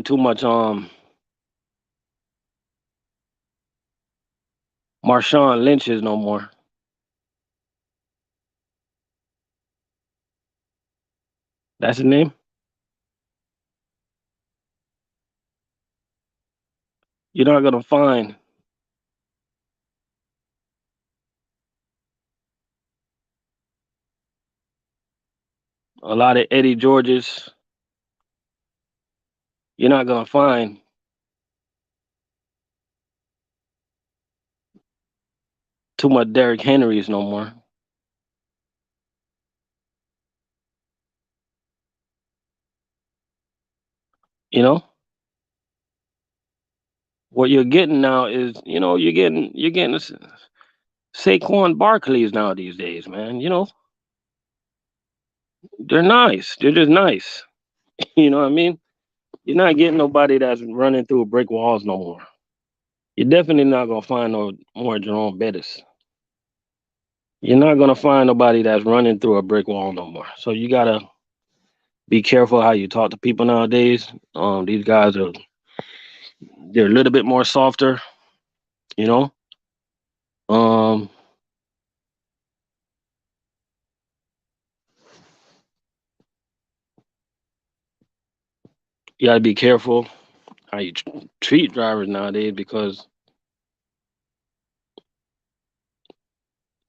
too much Marshawn Lynch's no more. That's his name. You're not gonna find a lot of Eddie Georges. You're not gonna find too much Derrick Henrys no more. You know what you're getting now is, you're getting Saquon Barkley's now these days, man. They're nice. They're just nice. You know what I mean? You're not getting nobody that's running through brick walls no more. You're definitely not gonna find no more Jerome Bettis. You're not gonna find nobody that's running through a brick wall no more. So you gotta be careful how you talk to people nowadays. These guys they're a little bit more softer, you know. Um, you gotta be careful how you treat drivers nowadays because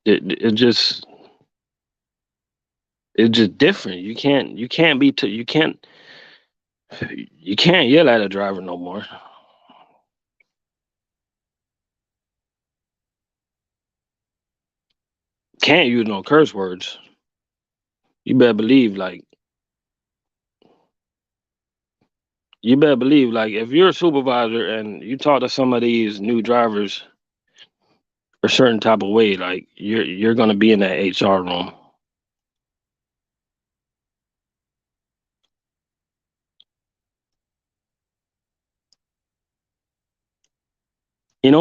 it just it's just different. You can't be you can't yell at a driver no more. Can't use no curse words. You better believe like you better believe like if you're a supervisor and you talk to some of these new drivers a certain type of way, like you're gonna be in that HR room.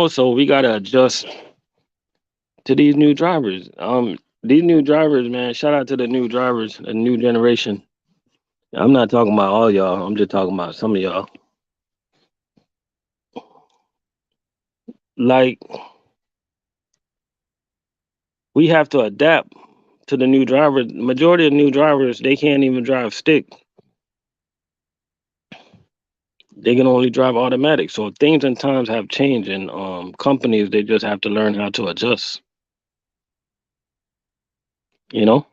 So we gotta adjust to these new drivers. These new drivers, man, shout out to the new drivers, the new generation. I'm not talking about all y'all. I'm just talking about some of y'all. Like we have to adapt to the new drivers. Majority of new drivers, they can't even drive stick. They can only drive automatic. So things and times have changed, and companies they just have to learn how to adjust. You know,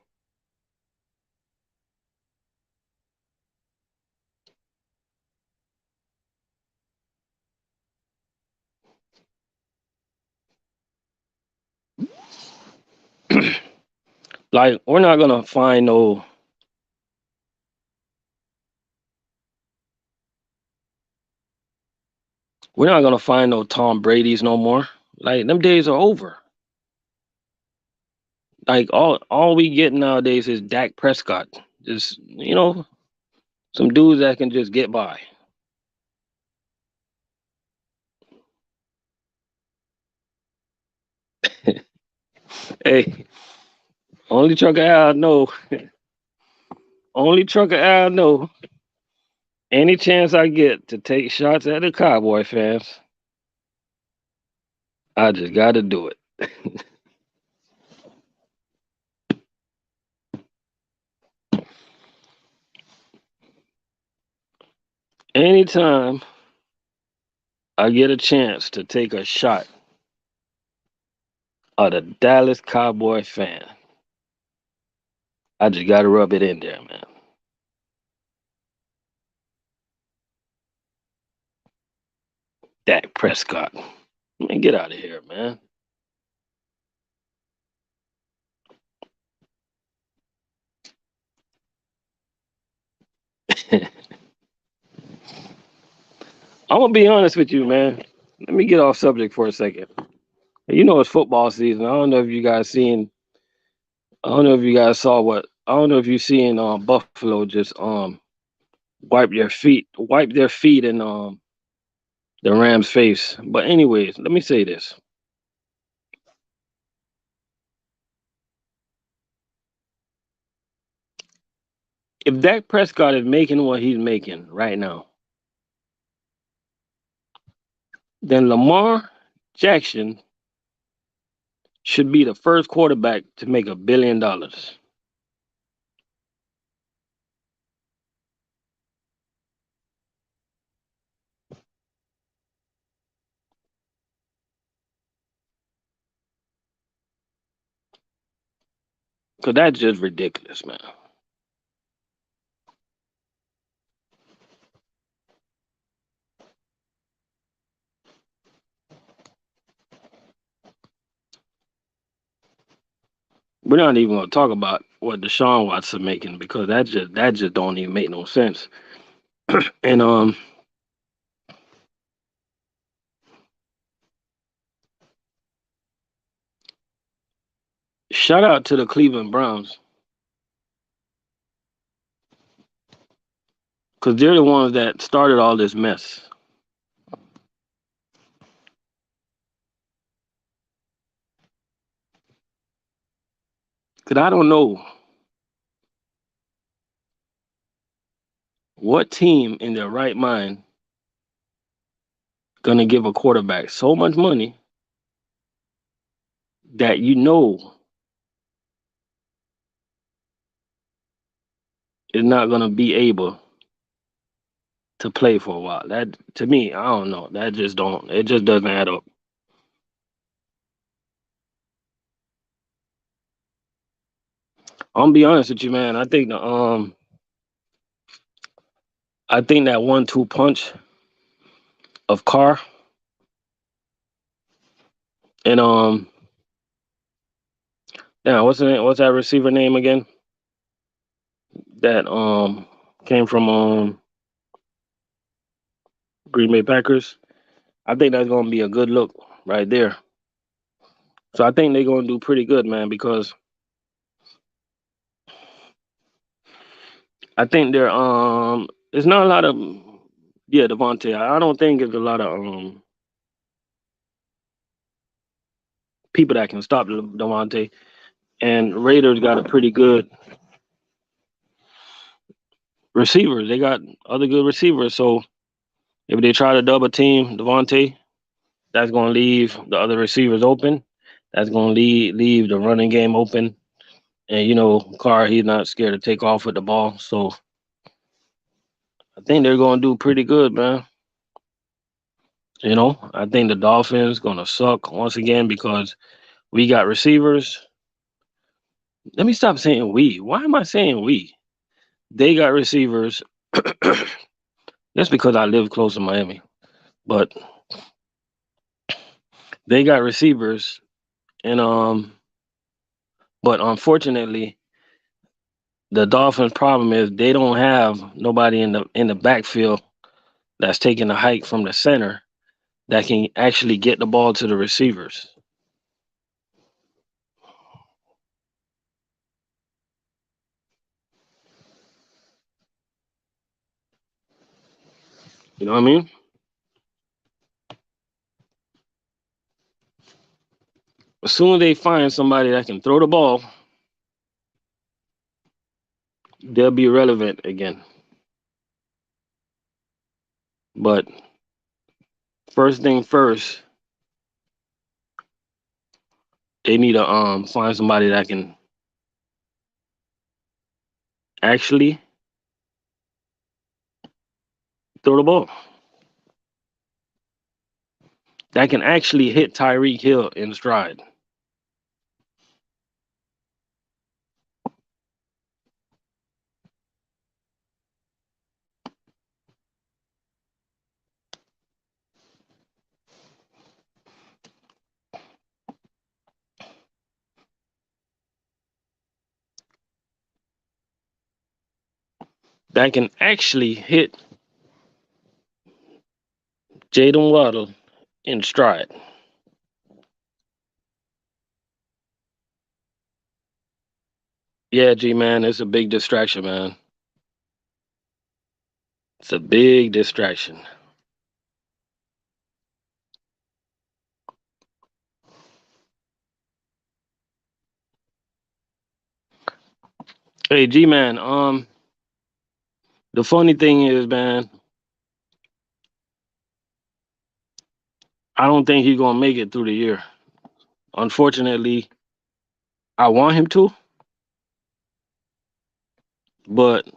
like we're not gonna find no Tom Brady's no more. Like them days are over. Like all we get nowadays is Dak Prescott. Just some dudes that can just get by. Hey, only trucker I know, only trucker I know. Any chance I get to take shots at the Cowboy fans, I just gotta do it. Anytime I get a chance to take a shot at a Dallas Cowboy fan, I just gotta rub it in there, man. Dak Prescott. Man, get out of here, man. I'm gonna be honest with you, man. Let me get off subject for a second. It's football season. I don't know if you guys seen. I don't know if you guys saw what. I don't know if you seen Buffalo just wipe their feet in the Rams' face. But anyways, let me say this: if Dak Prescott is making what he's making right now, then Lamar Jackson should be the first quarterback to make $1 billion. Cause that's just ridiculous, man. We're not even gonna talk about what Deshaun Watson making because that just don't even make no sense. And shout out to the Cleveland Browns because they're the ones that started all this mess. Cause I don't know what team in their right mind gonna give a quarterback so much money that you know is not gonna be able to play for a while. That to me, I don't know. That just don't. It just doesn't add up. I'm gonna be honest with you, man. I think that 1-2 punch of Carr and yeah, what's the name? What's that receiver name again? That came from Green Bay Packers. I think that's gonna be a good look right there. So I think they're gonna do pretty good, man, because I think they're there's not a lot of yeah, Devontae. I don't think there's a lot of people that can stop Devontae. And Raiders got a pretty good receivers. They got other good receivers. So if they try to double team Devontae, that's gonna leave the other receivers open. That's gonna leave the running game open. And Carr, he's not scared to take off with the ball. So I think they're gonna do pretty good, man. I think the Dolphins gonna suck once again because we got receivers. Let me stop saying we. Why am I saying we? They got receivers. That's because I live close to Miami. But they got receivers and but unfortunately the Dolphins problem is they don't have nobody in the backfield that's taking a hike from the center that can actually get the ball to the receivers. You know what I mean? As soon as they find somebody that can throw the ball, they'll be relevant again. But first thing first, they need to find somebody that can actually throw the ball. That can actually hit Tyreek Hill in stride. That can actually hit Jaden Waddle in stride. Yeah, G man, it's a big distraction, man. It's a big distraction. Hey, G man. The funny thing is, man, I don't think he's gonna make it through the year. Unfortunately, I want him to, but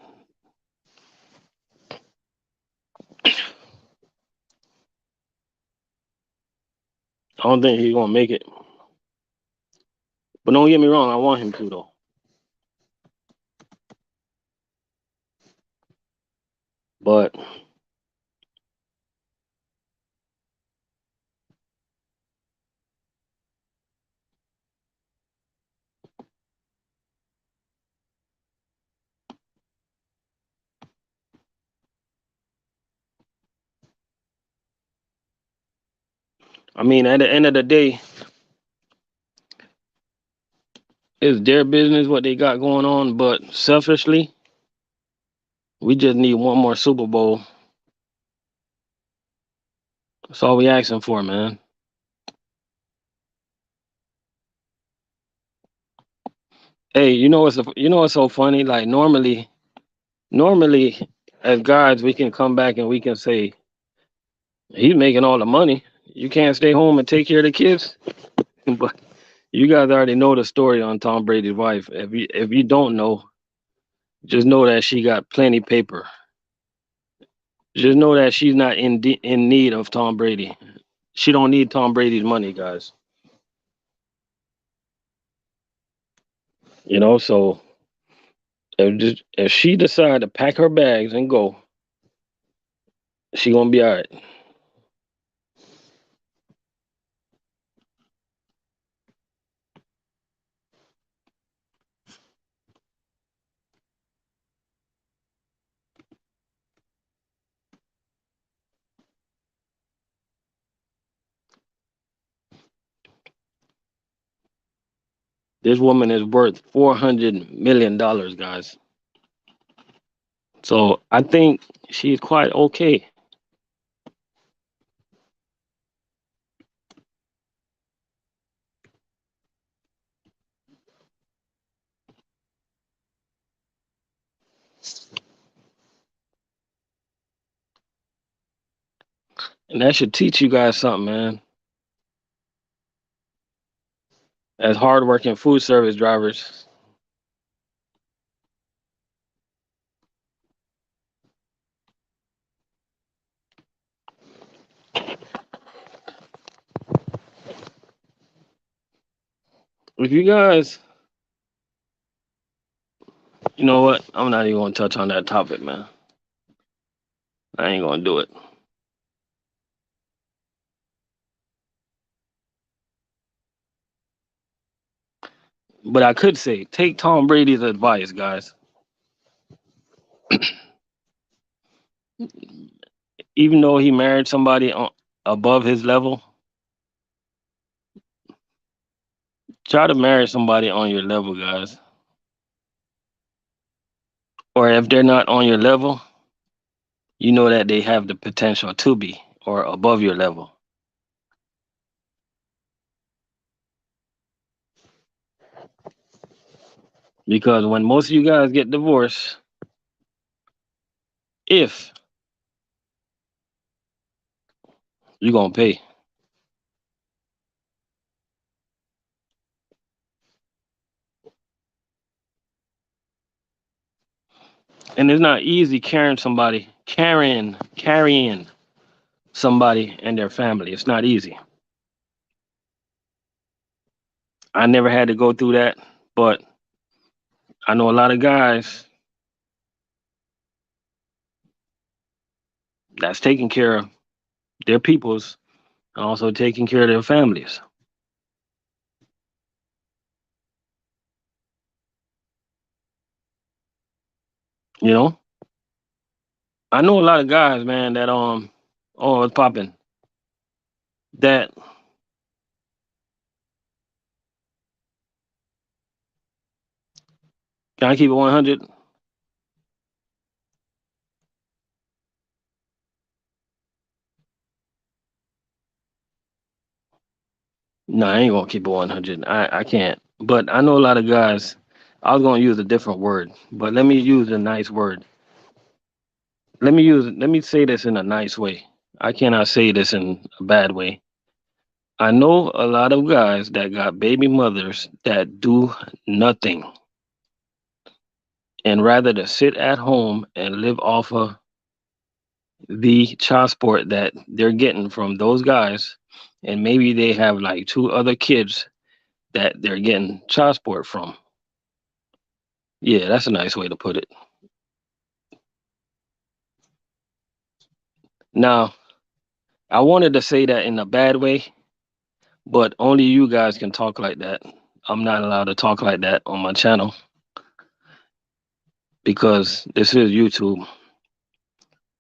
I don't think he's gonna make it. But don't get me wrong, I want him to though. But I mean, at the end of the day, it's their business what they got going on. But selfishly, we just need one more Super Bowl. That's all we asking for, man. Hey, you know what's so funny? Like normally, as guys, we can come back and we can say he's making all the money. You can't stay home and take care of the kids. But you guys already know the story on Tom Brady's wife. If you don't know, just know that she got plenty paper. Just know that she's not in need of Tom Brady. She don't need Tom Brady's money, guys. So if she decide to pack her bags and go, she gonna be all right. This woman is worth $400 million, guys. So I think she's quite okay. And that should teach you guys something, man. As hardworking food service drivers, if you guys, you know what? I'm not even gonna touch on that topic, man. I ain't gonna do it. But I could say, take Tom Brady's advice, guys. Even though he married somebody above his level, try to marry somebody on your level, guys. Or if they're not on your level, you know that they have the potential to be or above your level. Because when most of you guys get divorced, if you're gonna pay. And it's not easy carrying somebody and their family. It's not easy. I never had to go through that, but I know a lot of guys that's taking care of their peoples and also taking care of their families. You know, I know a lot of guys, man, that oh, it's popping. That can I keep it 100? No, I ain't gonna keep it 100. I can't. But I know a lot of guys. I was gonna use a different word, but let me use a nice word. Let me say this in a nice way. I cannot say this in a bad way. I know a lot of guys that got baby mothers that do nothing and rather to sit at home and live off of the child support that they're getting from those guys, and maybe they have like two other kids that they're getting child support from. Yeah, that's a nice way to put it. Now, I wanted to say that in a bad way, but only you guys can talk like that. I'm not allowed to talk like that on my channel because this is YouTube.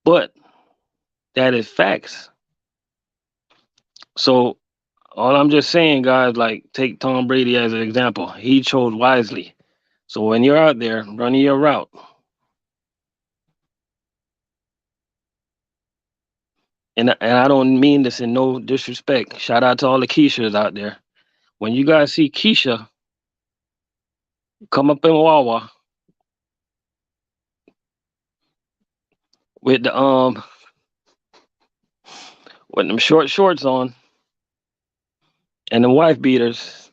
But that is facts. So all I'm just saying, guys, like take Tom Brady as an example. He chose wisely. So when you're out there running your route, and I don't mean this in no disrespect. Shout out to all the Keishas out there. When you guys see Keisha come up in Wawa with the with them short shorts on and the wife beaters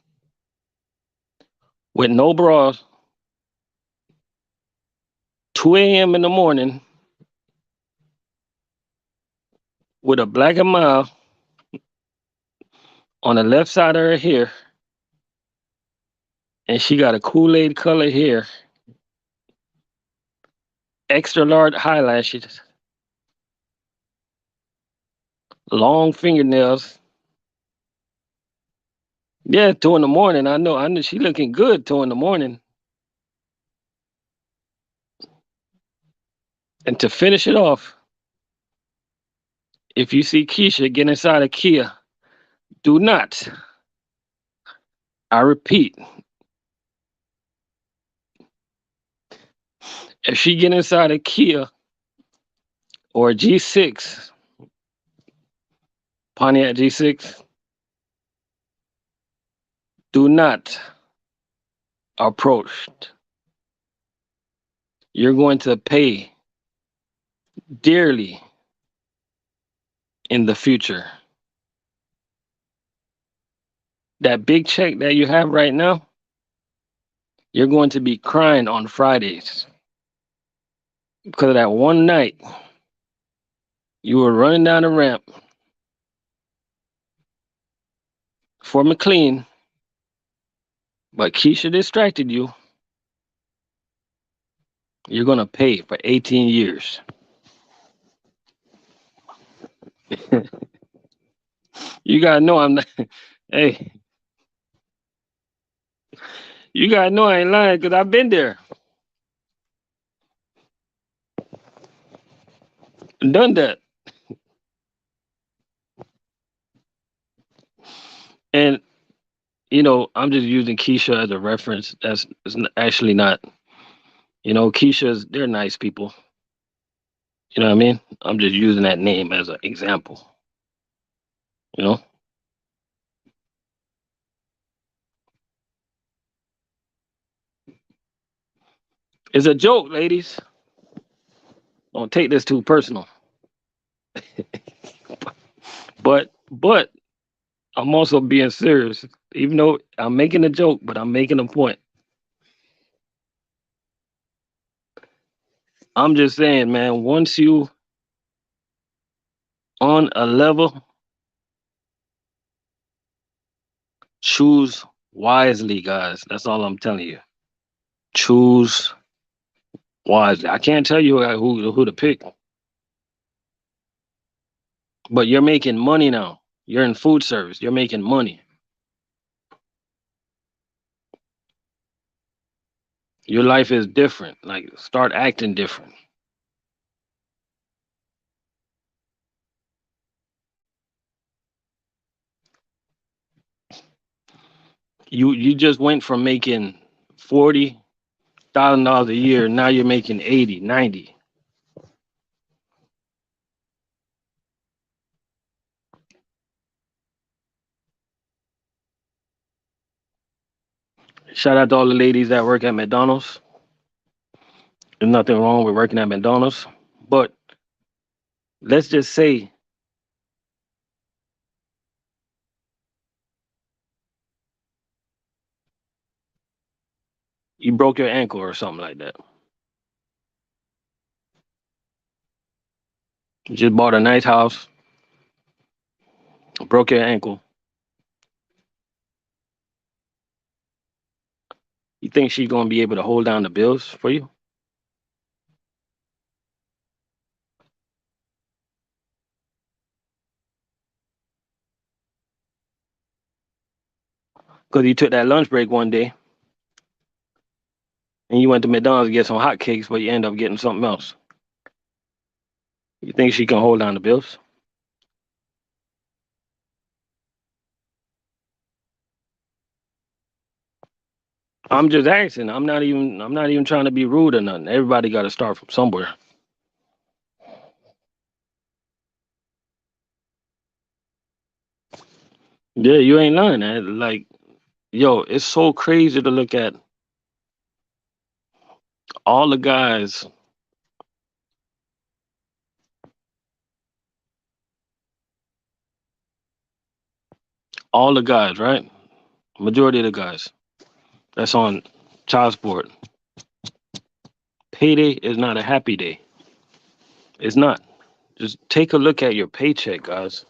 with no bras, 2 a.m. in the morning with a black and mild on the left side of her hair, and she got a Kool-Aid color hair, extra large eyelashes, long fingernails. Yeah, 2 in the morning. I know she looking good 2 in the morning. And to finish it off, if you see Keisha get inside a Kia, do not, I repeat, if she get inside a Kia or a G6, Pontiac G6, do not approach. You're going to pay dearly in the future. That big check that you have right now, you're going to be crying on Fridays because of that one night you were running down the ramp for McLean, but Keisha distracted you. You're going to pay for 18 years. You got to know I'm not. Hey, you got to know I ain't lying because I've been there, done that. And, I'm just using Keisha as a reference. Actually not. They're nice people. You know what I mean? I'm just using that name as an example. You know, it's a joke, ladies. Don't take this too personal. But I'm also being serious. Even though I'm making a joke, but I'm making a point. I'm just saying, man, once you on a level, choose wisely, guys. That's all I'm telling you. Choose wisely. I can't tell you who to pick, but you're making money now. You're in food service. You're making money. Your life is different. Like start acting different. You just went from making $40,000 a year. Now you're making 80, 90. Shout out to all the ladies that work at McDonald's. There's nothing wrong with working at McDonald's, but let's just say you broke your ankle or something like that. You just bought a nice house, broke your ankle. You think she's gonna be able to hold down the bills for you? Because you took that lunch break one day and you went to McDonald's to get some hotcakes, but you end up getting something else. You think she can hold down the bills? I'm just asking. I'm not even trying to be rude or nothing. Everybody got to start from somewhere. Yeah, you ain't lying. Like, yo, it's so crazy to look at all the guys, right? Majority of the guys that's on child support. Payday is not a happy day. It's not. Just take a look at your paycheck, guys.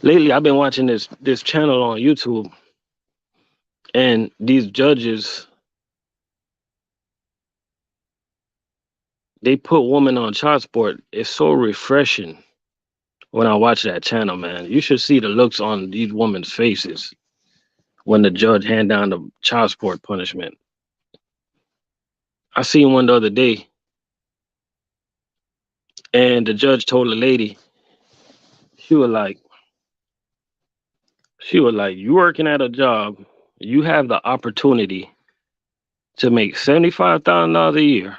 Lately, I've been watching this channel on YouTube, and these judges, they put women on child support. It's so refreshing when I watch that channel, man. You should see the looks on these women's faces when the judge hand down the child support punishment. I seen one the other day, and the judge told the lady, she was like, you working at a job, you have the opportunity to make $75,000 a year,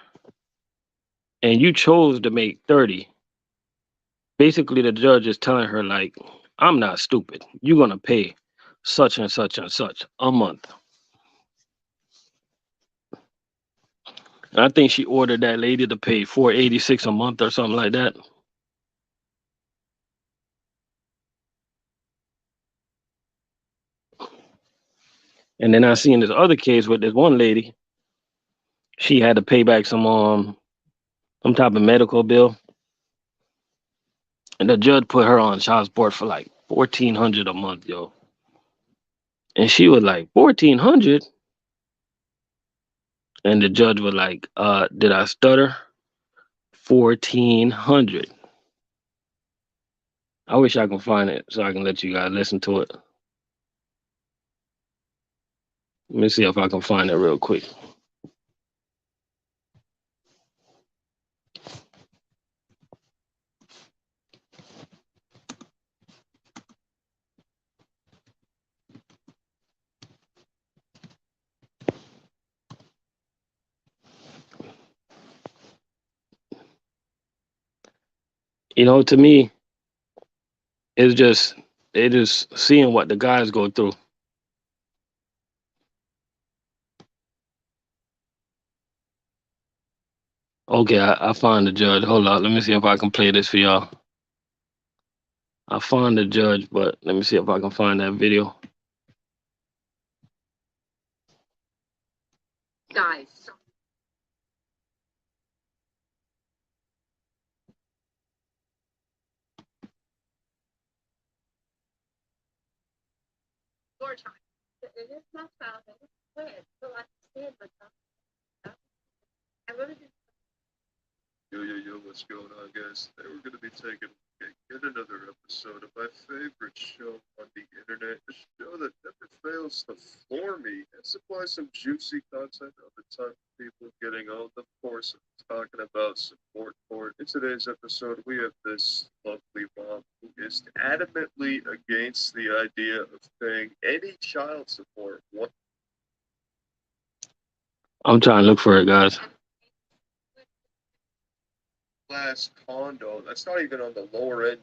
and you chose to make 30. Basically, the judge is telling her like, I'm not stupid. You're gonna pay such and such and such a month. And I think she ordered that lady to pay 486 a month or something like that. And then I seen this other case with this one lady. She had to pay back some type of medical bill, and the judge put her on child support for like 1,400 a month, yo. And she was like 1,400, and the judge was like, did I stutter? 1,400. I wish I can find it so I can let you guys listen to it. Let me see if I can find it real quick. To me, it's just it is seeing what the guys go through. Okay, I found the judge. Hold on, let me see if I can play this for y'all. I found the judge, but let me see if I can find that video. Guys. Your time. It is not found. It is clear. So I understand, but I really just. Yo, what's going on, guys? Today we're going to be taking yet another episode of my favorite show on the internet, a show that never fails to floor me and supply some juicy content all the time for people getting on. Of course, I'm talking about support for it. In today's episode, we have this lovely mom who is adamantly against the idea of paying any child support. I'm trying to look for it, guys. Class condo. That's not even on the lower end.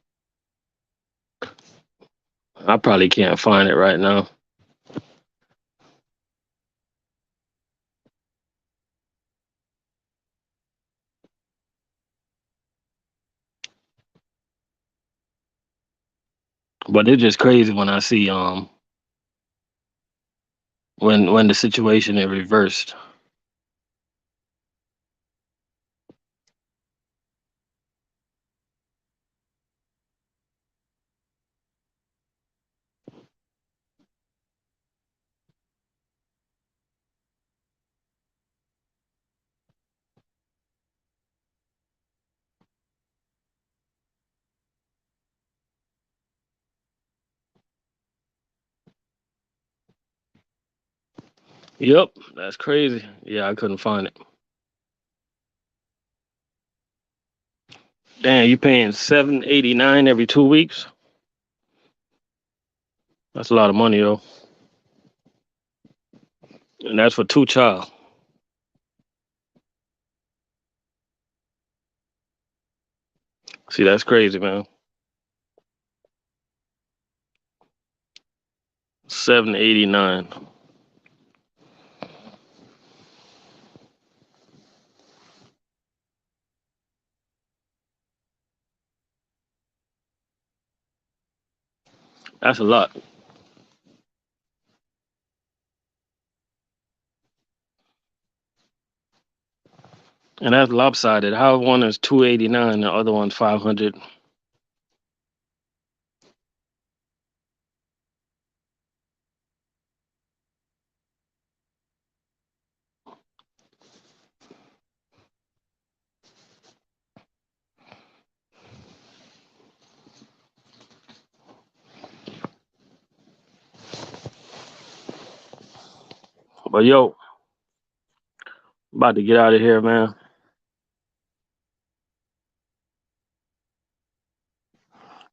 I probably can't find it right now. But it's just crazy when I see when the situation is reversed. Yep, that's crazy. Yeah, I couldn't find it. Damn, you paying $7.89 every 2 weeks? That's a lot of money though, and that's for two child. See, that's crazy, man. 7.89. That's a lot, and that's lopsided. How one is 289, the other one's 500. But yo, about to get out of here, man.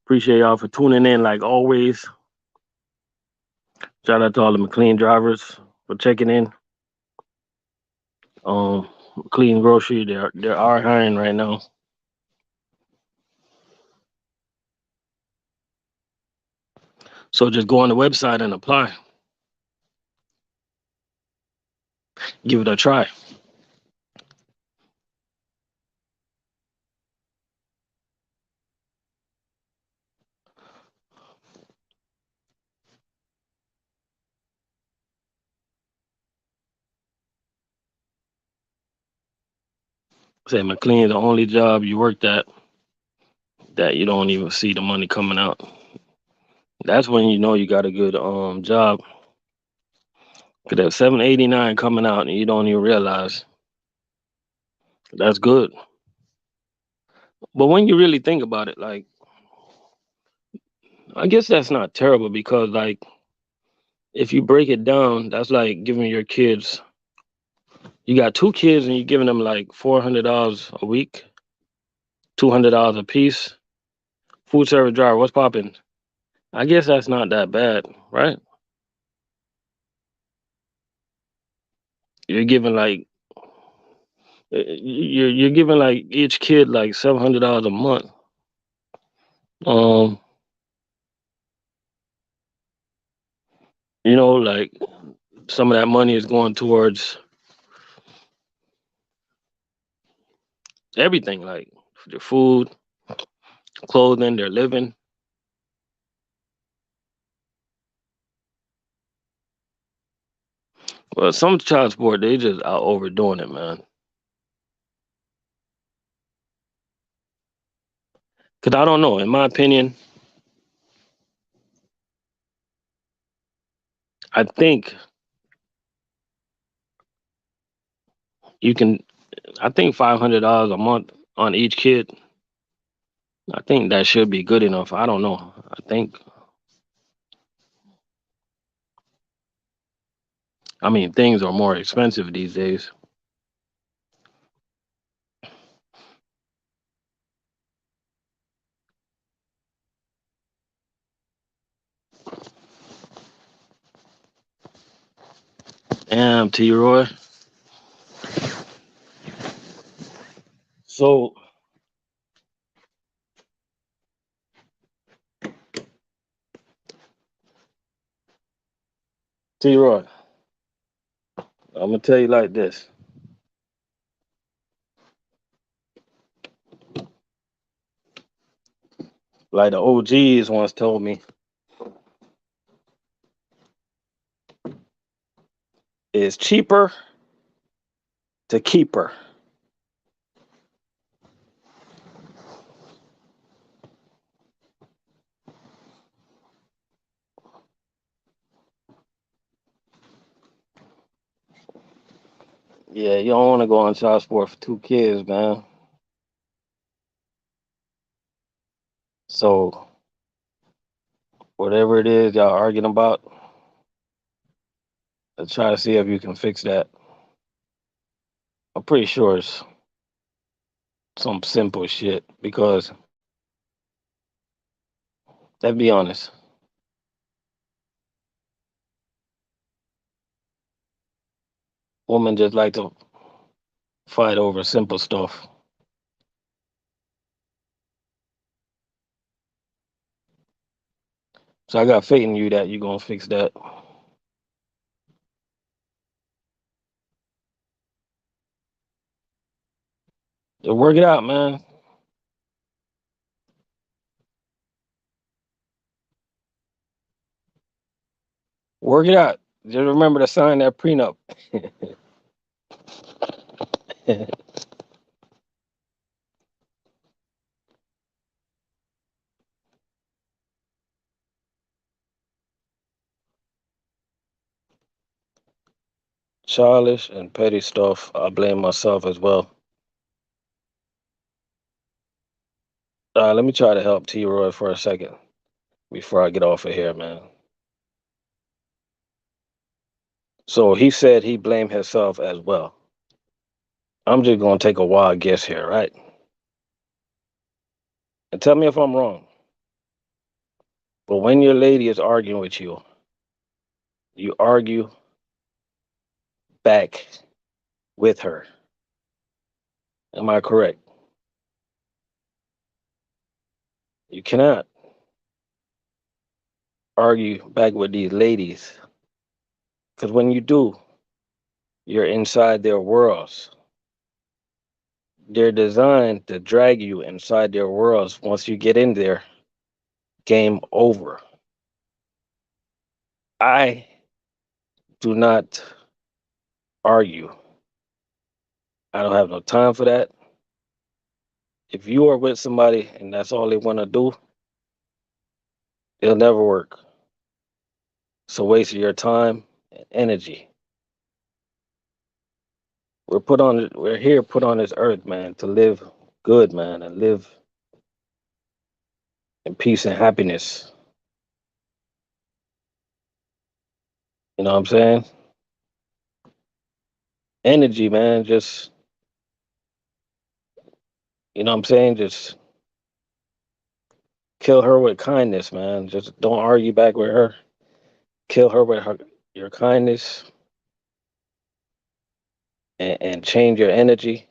Appreciate y'all for tuning in, like always. Shout out to all the McLean drivers for checking in. McLean Grocery, they are hiring right now. So just go on the website and apply. Give it a try. Say McLean, the only job you worked at that you don't even see the money coming out. That's when you know you got a good job. Cause that 7.89 coming out and you don't even realize. That's good. But when you really think about it, like I guess that's not terrible because like if you break it down, that's like giving your kids. You got two kids and you're giving them like $400 a week, $200 a piece. Food service driver, what's popping? I guess that's not that bad, right? You're giving like you're giving like each kid like $700 a month. Um, like some of that money is going towards everything, like their food, clothing, their living. Well, some child support they just are overdoing it, man. Cause I don't know. In my opinion, I think you can. I think $500 a month on each kid. I think that should be good enough. I don't know. I think. I mean, things are more expensive these days. Damn, T. Roy. So T-Roy, I'm gonna tell you like this. Like the OGs once told me, it's cheaper to keep her. Yeah, you don't want to go on child support for 2 kids, man. So whatever it is y'all arguing about, let's try to see if you can fix that. I'm pretty sure it's some simple shit because let's be honest, women just like to fight over simple stuff. So I got faith in you that you're gonna fix that. Just work it out, man. Work it out. Just remember to sign that prenup. Childish and petty stuff, I blame myself as well. Let me try to help T Roy for a second before I get off of here, man. So he said he blamed himself as well. I'm just gonna take a wild guess here, right? And tell me if I'm wrong. But when your lady is arguing with you, you argue back with her. Am I correct? You cannot argue back with these ladies because when you do, you're inside their worlds. They're designed to drag you inside their worlds. Once you get in there, game over. I do not argue. I don't have no time for that. If you are with somebody and that's all they want to do, it'll never work. It's a waste of your time and energy. We're here put on this earth, man, to live good, man, and live in peace and happiness. You know what I'm saying? Energy, man, just you know what I'm saying? Just kill her with kindness, man. Just don't argue back with her. Kill her with your kindness and change your energy,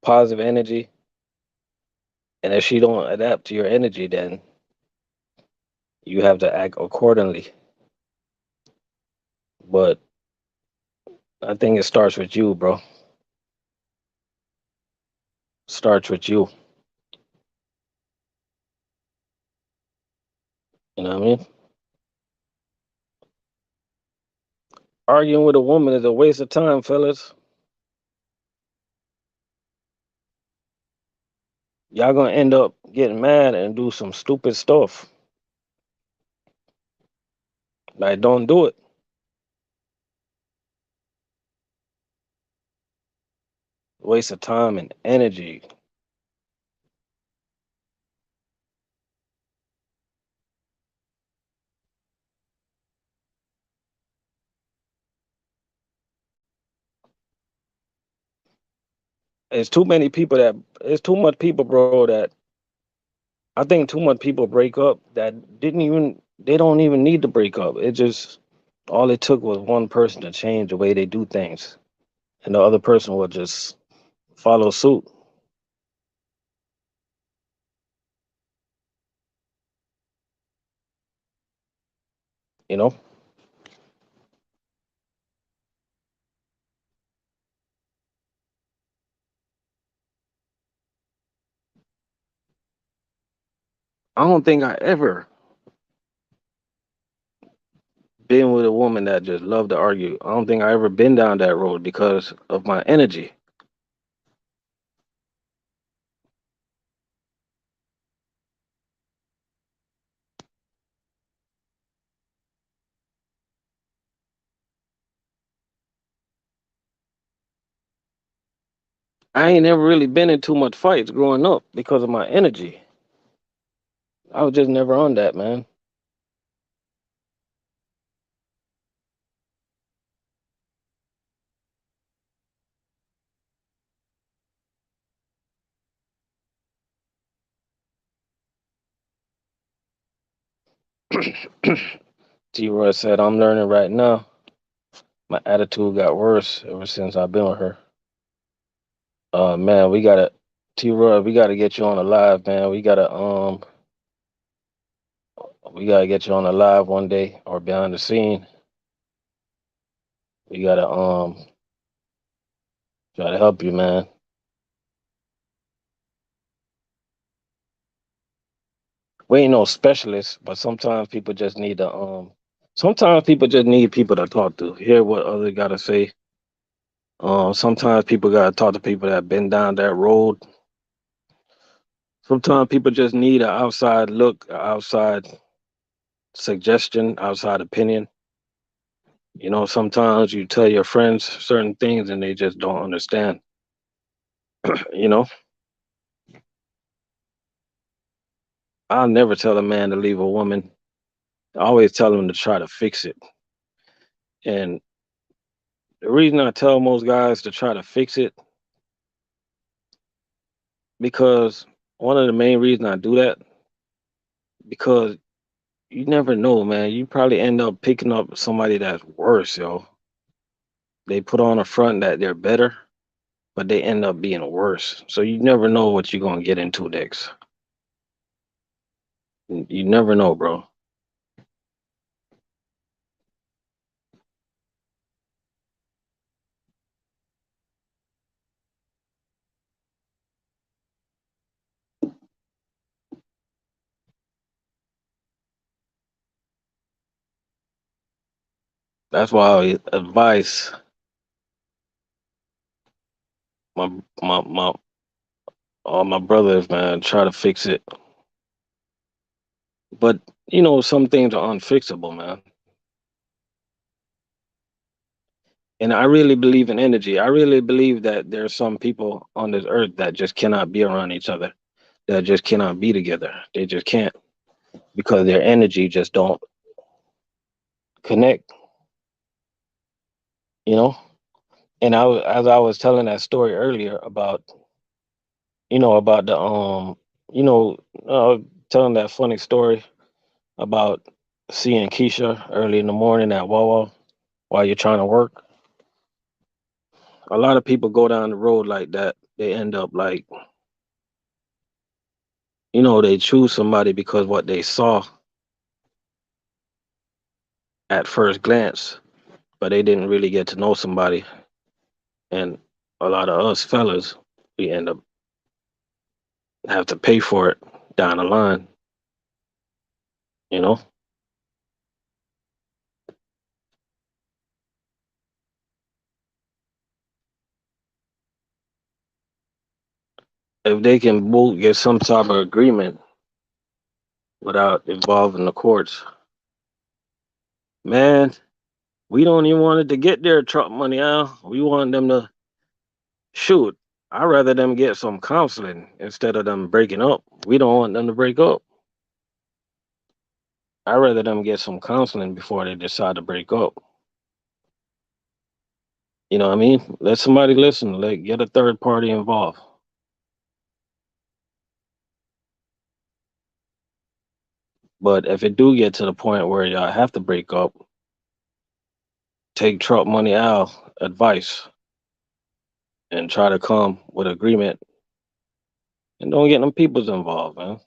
positive energy. And if she don't adapt to your energy, then you have to act accordingly. But I think it starts with you, bro. Starts with you. You know what I mean? Arguing with a woman is a waste of time, fellas. Y'all gonna end up getting mad and do some stupid stuff. Like, don't do it. Waste of time and energy. It's too many people that it's too much people, bro, that I think too much people break up that didn't even they don't even need to break up. It just all it took was one person to change the way they do things. And the other person will just follow suit. You know, I don't think I ever been with a woman that just loved to argue. I don't think I ever been down that road because of my energy. I ain't never really been in too much fights growing up because of my energy. I was just never on that, man. T. Roy said, I'm learning right now. My attitude got worse ever since I've been with her. Man, T. Roy, we gotta get you on the live, man. We gotta get you on the live one day or behind the scene. We gotta try to help you, man. We ain't no specialists, but sometimes people just need people to talk to, hear what others gotta say. Sometimes people gotta talk to people that been down that road. Sometimes people just need an outside look, a outside suggestion, outside opinion. Sometimes you tell your friends certain things and they just don't understand. You know, I'll never tell a man to leave a woman. I always tell him to try to fix it. And the reason I tell most guys to try to fix it, because one of the main reasons I do that, because you never know, man. You probably end up picking up somebody that's worse, yo. They put on a front that they're better, but they end up being worse. So you never know what you're gonna get into next. You never know, bro. That's why I advise my my all my brothers, man, try to fix it. But some things are unfixable, man. And I really believe in energy. I really believe that there are some people on this earth that just cannot be around each other. That just cannot be together. They just can't because their energy just don't connect. You know. And as I was telling that story earlier about the you know, telling that funny story about seeing Keisha early in the morning at Wawa while you're trying to work. A lot of people go down the road like that. They end up like, they choose somebody because what they saw at first glance, but they didn't really get to know somebody. And a lot of us fellas, we end up have to pay for it down the line, you know? If they can both get some type of agreement without involving the courts, man, we don't even want it to get their truck money out. We want them to shoot. I'd rather them get some counseling instead of them breaking up. We don't want them to break up. I'd rather them get some counseling before they decide to break up. You know what I mean? Let somebody listen. Get a third party involved. But if it do get to the point where y'all have to break up, take truck money out advice and try to come with agreement and don't get them peoples involved, man.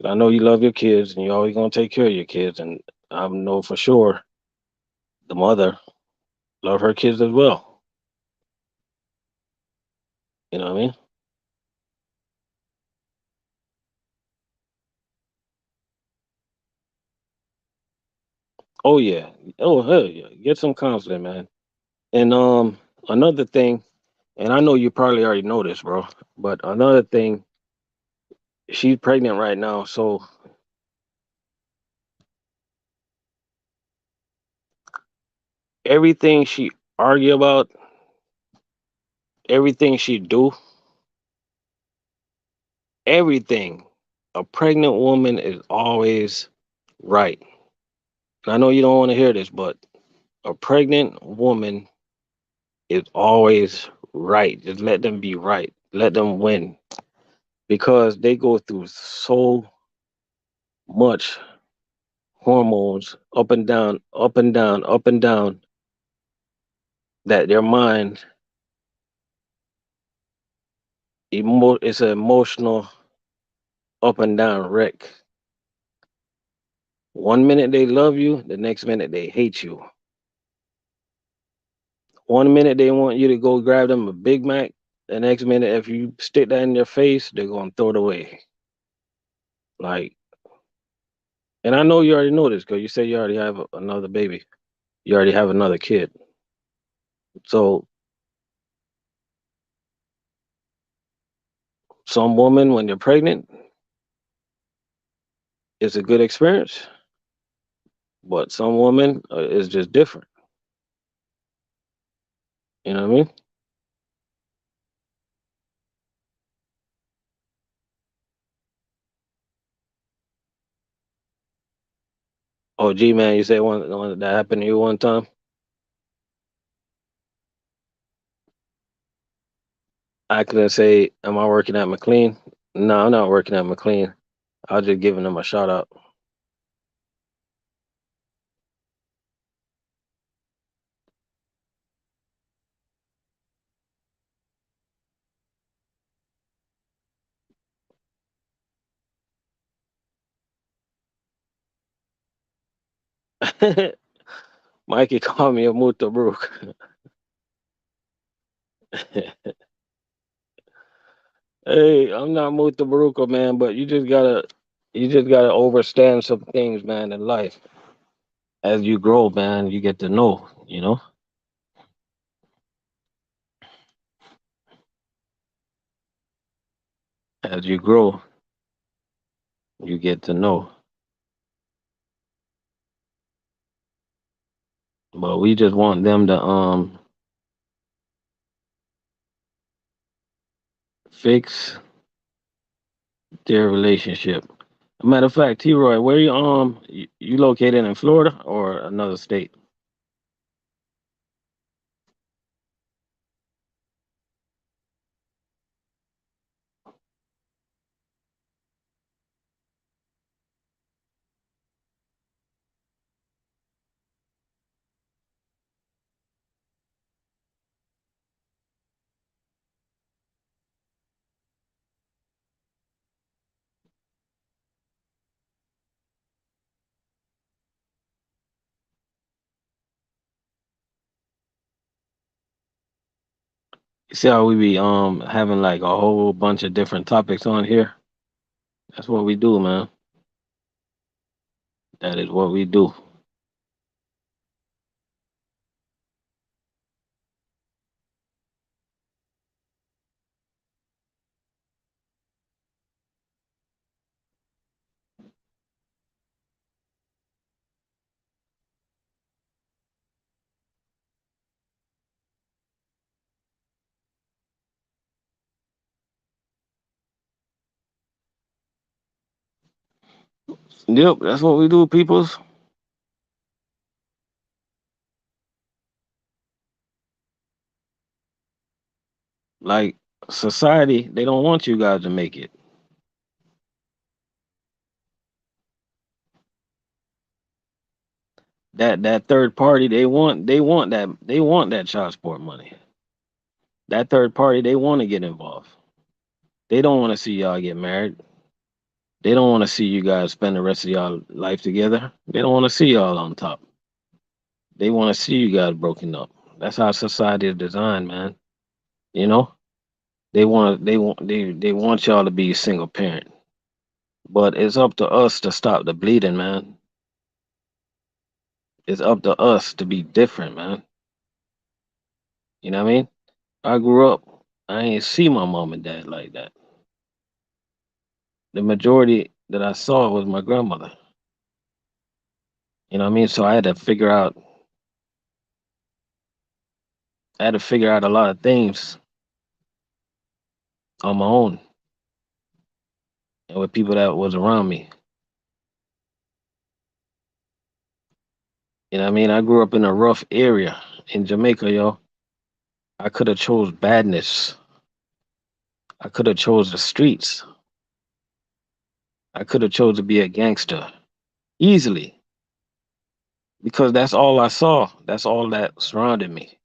I know you love your kids and you're always gonna take care of your kids, and I know for sure the mother love her kids as well. You know what I mean? Oh yeah. Oh hell yeah. Get some counseling, man. And another thing, and I know you probably already know this, bro, but another thing, she's pregnant right now, so everything she argue about, everything she do, everything, a pregnant woman is always right. I know you don't want to hear this, but a pregnant woman is always right. Just let them be right. Let them win because they go through so much hormones up and down, up and down, up and down that their mind it's an emotional up and down wreck. One minute they love you, the next minute they hate you. One minute they want you to go grab them a Big Mac, the next minute if you stick that in their face, they're gonna throw it away. Like, and I know you already know this because you say you already have another baby. You already have another kid. So some woman when they're pregnant, it's a good experience, but some woman is just different. You know what I mean? Oh, gee, man, you say one that happened to you one time. I couldn't say, am I working at McLean? No, I'm not working at McLean. I was just giving them a shout out. Mikey called me a Mutabrook. Hey, I'm not Mutabaruka, man, but you just gotta overstand some things, man, in life. As you grow, man, you get to know, you know? As you grow, you get to know. But we just want them to fix their relationship. Matter of fact, T Roy, where you located in Florida or another state? You see how we be having like a whole bunch of different topics on here? That's what we do, man. That is what we do. Yep, that's what we do, peoples. Like society, they don't want you guys to make it. That third party, they want that child support money. That third party, they want to get involved. They don't want to see y'all get married. They don't want to see you guys spend the rest of y'all life together. They don't want to see y'all on top. They want to see you guys broken up. That's how society is designed, man. You know, they want y'all to be a single parent. But it's up to us to stop the bleeding, man. It's up to us to be different, man. You know what I mean? I grew up, I ain't see my mom and dad like that. The majority that I saw was my grandmother. You know what I mean? So I had to figure out a lot of things on my own and with people that was around me. You know what I mean? I grew up in a rough area in Jamaica, yo. I could have chose badness. I could have chose the streets. I could have chose to be a gangster easily because that's all I saw. That's all that surrounded me.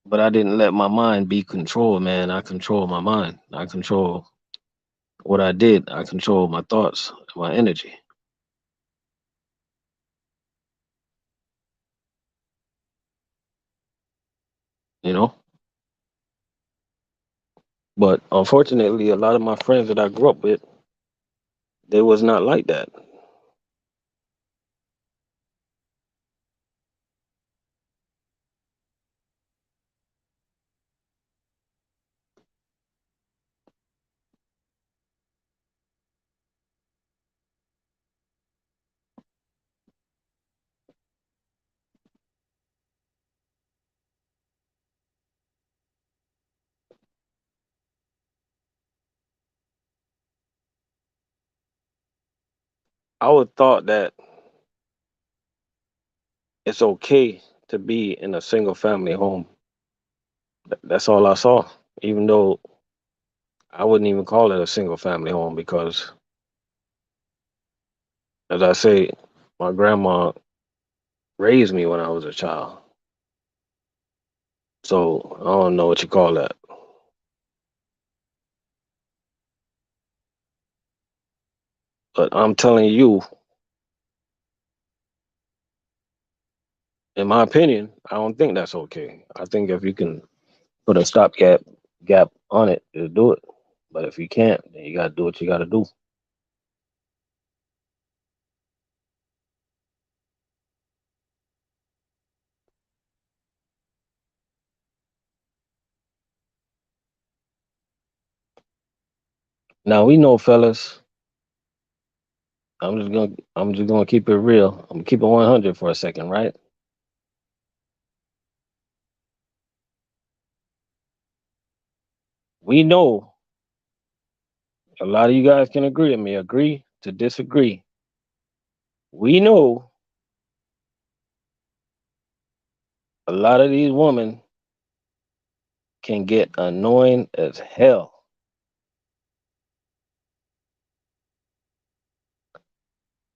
But I didn't let my mind be controlled, man. I control my mind. I control what I did. I control my thoughts, my energy, you know? But unfortunately, a lot of my friends that I grew up with, they was not like that. I would thought that it's okay to be in a single family home. That's all I saw. Even though I wouldn't even call it a single family home because, as I say, my grandma raised me when I was a child. So I don't know what you call that. But I'm telling you, in my opinion, I don't think that's okay. I think if you can put a stopgap on it, just do it. But if you can't, then you gotta do what you gotta do. Now we know, fellas. I'm just gonna keep it real. I'm gonna keep it 100 for a second, right? We know a lot of you guys can agree with me, agree to disagree. We know a lot of these women can get annoying as hell,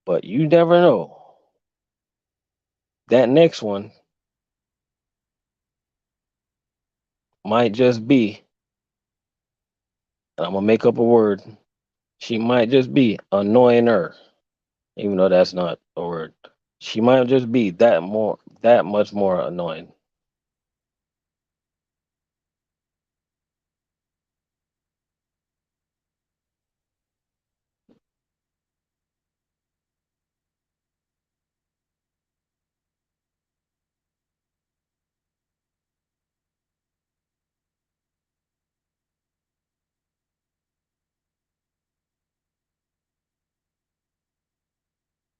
but you never know. That next one might just be, and I'm gonna make up a word. She might just be annoying her, even though that's not a word. She might just be that much more annoying.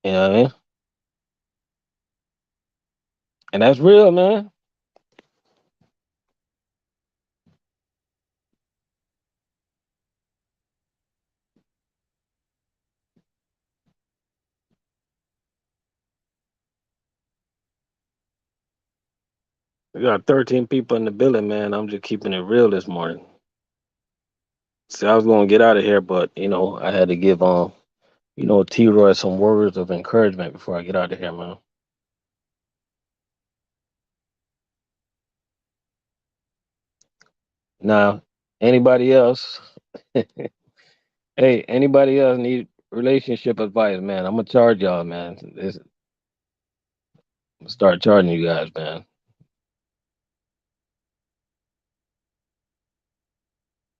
You know what I mean? And that's real, man. We got 13 people in the building, man. I'm just keeping it real this morning. See, I was gonna get out of here, but I had to give T Roy some words of encouragement before I get out of here, man. Now, anybody else, Hey, anybody else need relationship advice, man? I'm gonna charge y'all, man. Start charging you guys, man.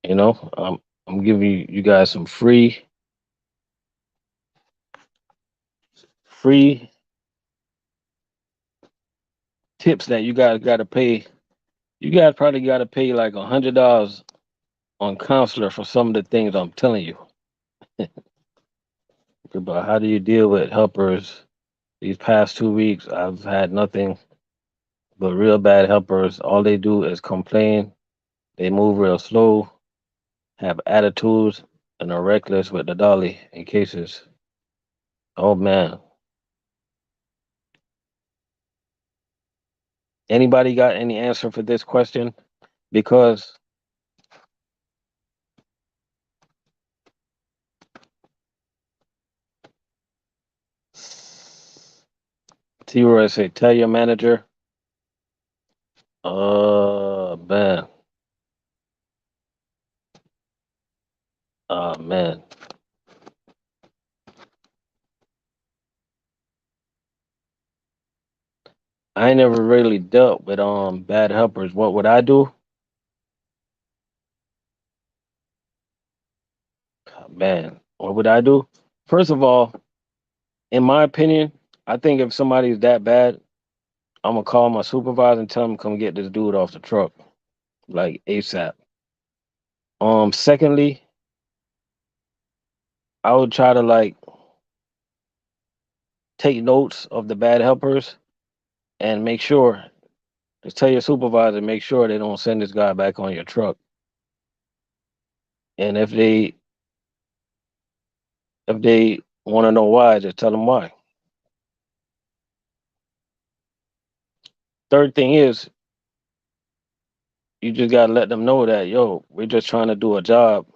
You know, I'm giving you guys some free tips that you guys got to pay. You guys probably got to pay like $100 on counselor for some of the things I'm telling you about how do you deal with helpers. These past 2 weeks, I've had nothing but real bad helpers. All they do is complain. They move real slow, have attitudes, and are reckless with the dolly in cases. Oh man, anybody got any answer for this question? Because T-Roy say, tell your manager. Man, man. I ain't never really dealt with bad helpers. What would I do? Man, what would I do? First of all, in my opinion, I think if somebody's that bad, I'm gonna call my supervisor and tell him come get this dude off the truck, like ASAP. Secondly, I would try to like take notes of the bad helpers and make sure, just tell your supervisor, make sure they don't send this guy back on your truck. And if they want to know why, just tell them why. Third thing is, you just gotta let them know that yo, we're just trying to do a job.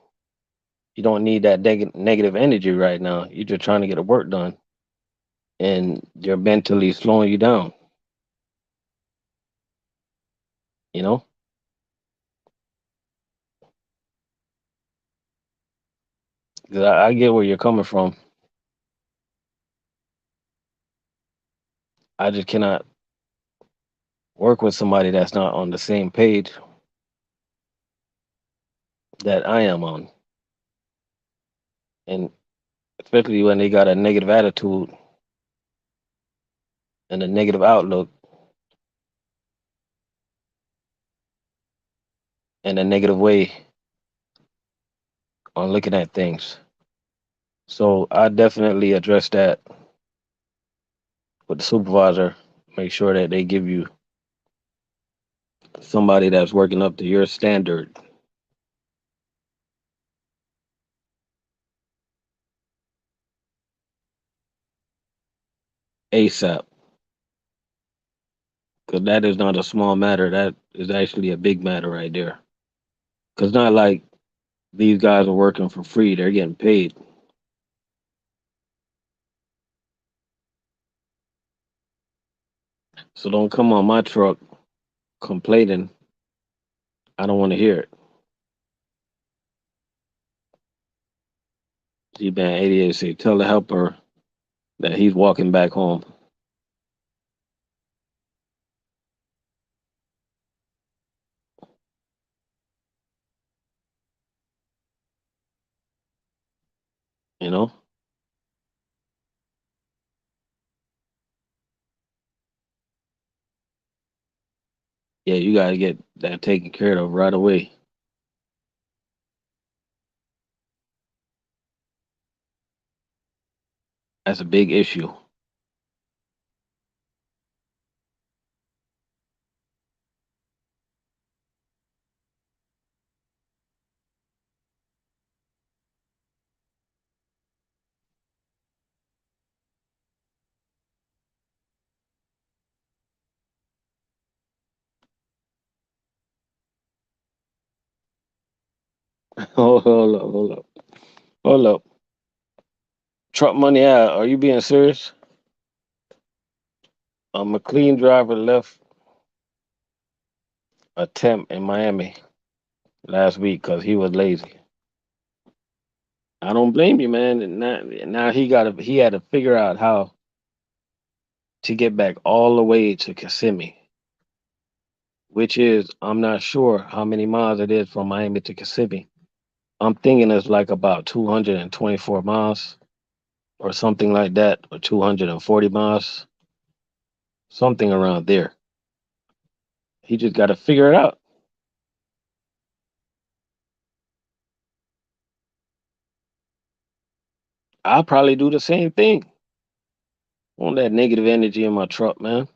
You don't need that negative energy right now. You're just trying to get the work done, and you're mentally slowing you down. You know, 'cause I get where you're coming from. I just cannot work with somebody that's not on the same page that I am on, and especially when they got a negative attitude and a negative outlook and a negative way on looking at things. So I definitely address that with the supervisor. Make sure that they give you somebody that's working up to your standard ASAP. Because that is not a small matter. That is actually a big matter right there. Because not like these guys are working for free, they're getting paid. So don't come on my truck complaining. I don't want to hear it. G-Band 88 say, tell the helper that he's walking back home. You know? Yeah, you got to get that taken care of right away. That's a big issue. Hold up, hold up, hold up. Truck money out. Are you being serious? A McLean driver left a temp in Miami last week because he was lazy. I don't blame you, man. And now he had to figure out how to get back all the way to Kissimmee, which is I'm not sure how many miles it is from Miami to Kissimmee. I'm thinking it's like about 224 miles or something like that, or 240 miles, something around there. He just got to figure it out. I'll probably do the same thing. Want that negative energy in my truck, man.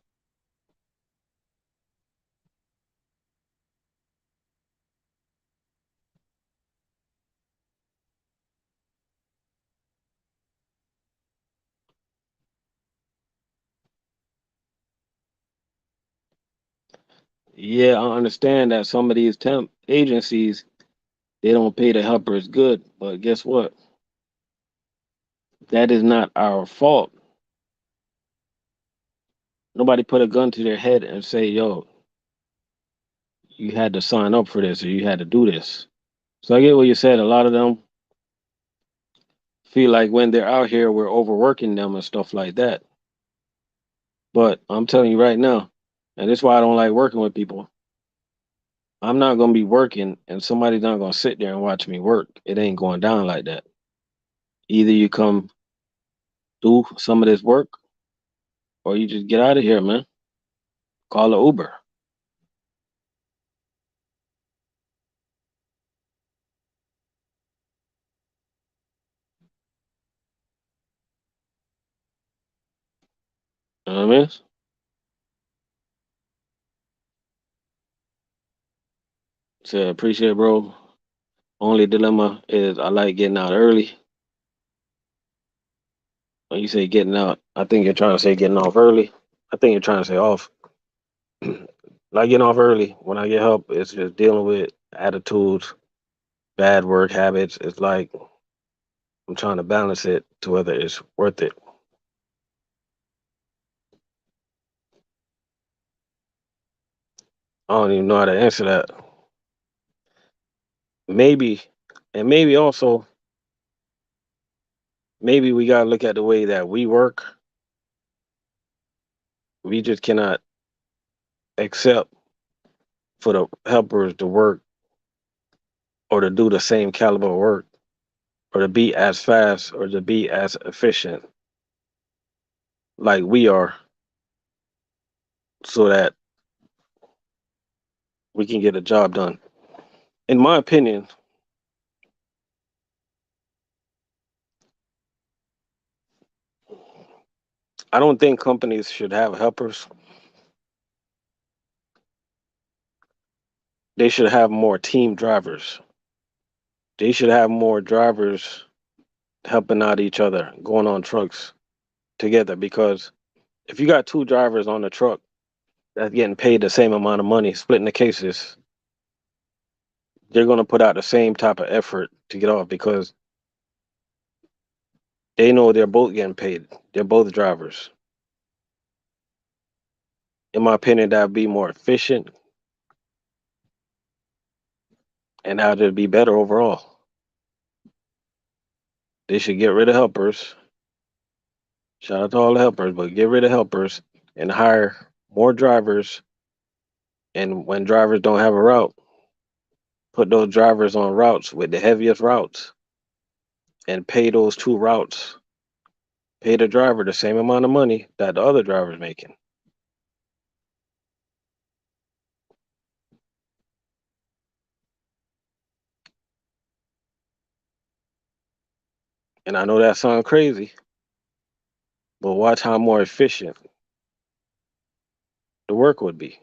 Yeah, I understand that some of these temp agencies they don't pay the helpers good, but guess what? That is not our fault. Nobody put a gun to their head and say, "Yo, you had to sign up for this or you had to do this." So I get what you said. A lot of them feel like when they're out here, we're overworking them and stuff like that. But I'm telling you right now, and this is why I don't like working with people. I'm not gonna be working and somebody's not gonna sit there and watch me work. It ain't going down like that. Either you come do some of this work or you just get out of here, man. Call an Uber. You know what I mean? So appreciate it, bro. Only dilemma is I like getting out early. When you say getting out, I think you're trying to say getting off early. I think you're trying to say off. Like getting off early. When I get help, it's just dealing with attitudes, bad work habits. It's like I'm trying to balance it to whether it's worth it. I don't even know how to answer that. Maybe, and maybe also, maybe we gotta look at the way that we work. We just cannot accept for the helpers to work or to do the same caliber of work or to be as fast or to be as efficient like we are so that we can get a job done. In my opinion, I don't think companies should have helpers. They should have more team drivers. They should have more drivers helping out each other, going on trucks together. Because if you got two drivers on the truck that's getting paid the same amount of money, splitting the cases, they're going to put out the same type of effort to get off because they know they're both getting paid. They're both drivers. In my opinion, that would be more efficient and that would be better overall. They should get rid of helpers. Shout out to all the helpers, but get rid of helpers and hire more drivers. And when drivers don't have a route, put those drivers on routes with the heaviest routes and pay those two routes. Pay the driver the same amount of money that the other driver's making. And I know that sounds crazy, but watch how more efficient the work would be.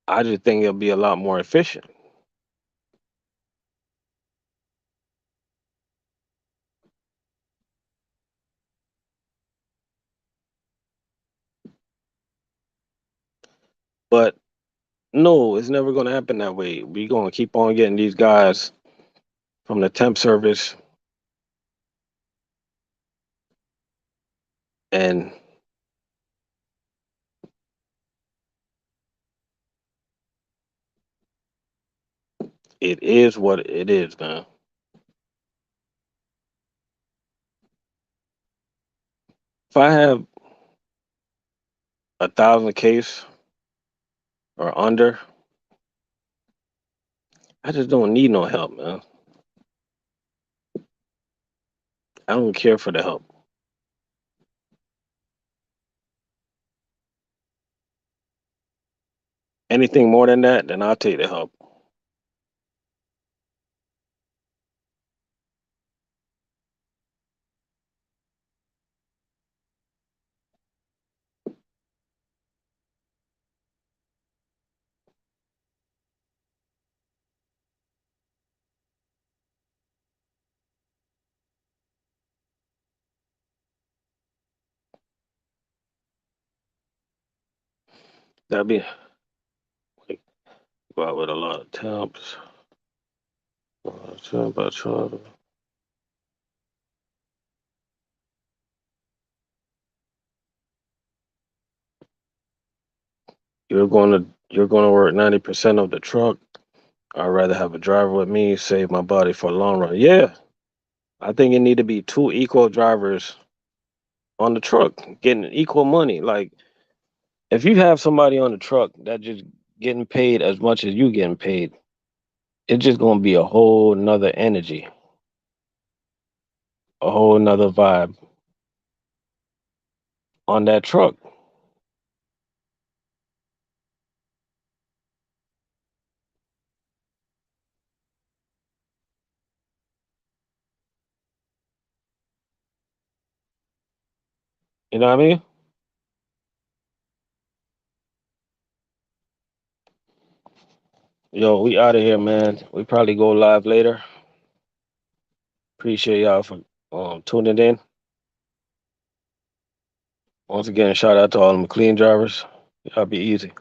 I just think it'll be a lot more efficient. But no, it's never going to happen that way. We're going to keep on getting these guys from the temp service, and it is what it is, man. If I have 1,000 case or under, I just don't need no help, man. I don't care for the help. Anything more than that, then I'll take the help. That'd be like go out with a lot of temps. Temp by travel. You're gonna work 90% of the truck. I'd rather have a driver with me, save my body for a long run. Yeah, I think it need to be two equal drivers on the truck, getting equal money. Like if you have somebody on the truck that just getting paid as much as you getting paid, it's just gonna be a whole nother energy, a whole nother vibe on that truck. You know what I mean? Yo, we out of here, man. We probably go live later. Appreciate y'all for tuning in. Once again, shout out to all the McLean drivers. Y'all be easy.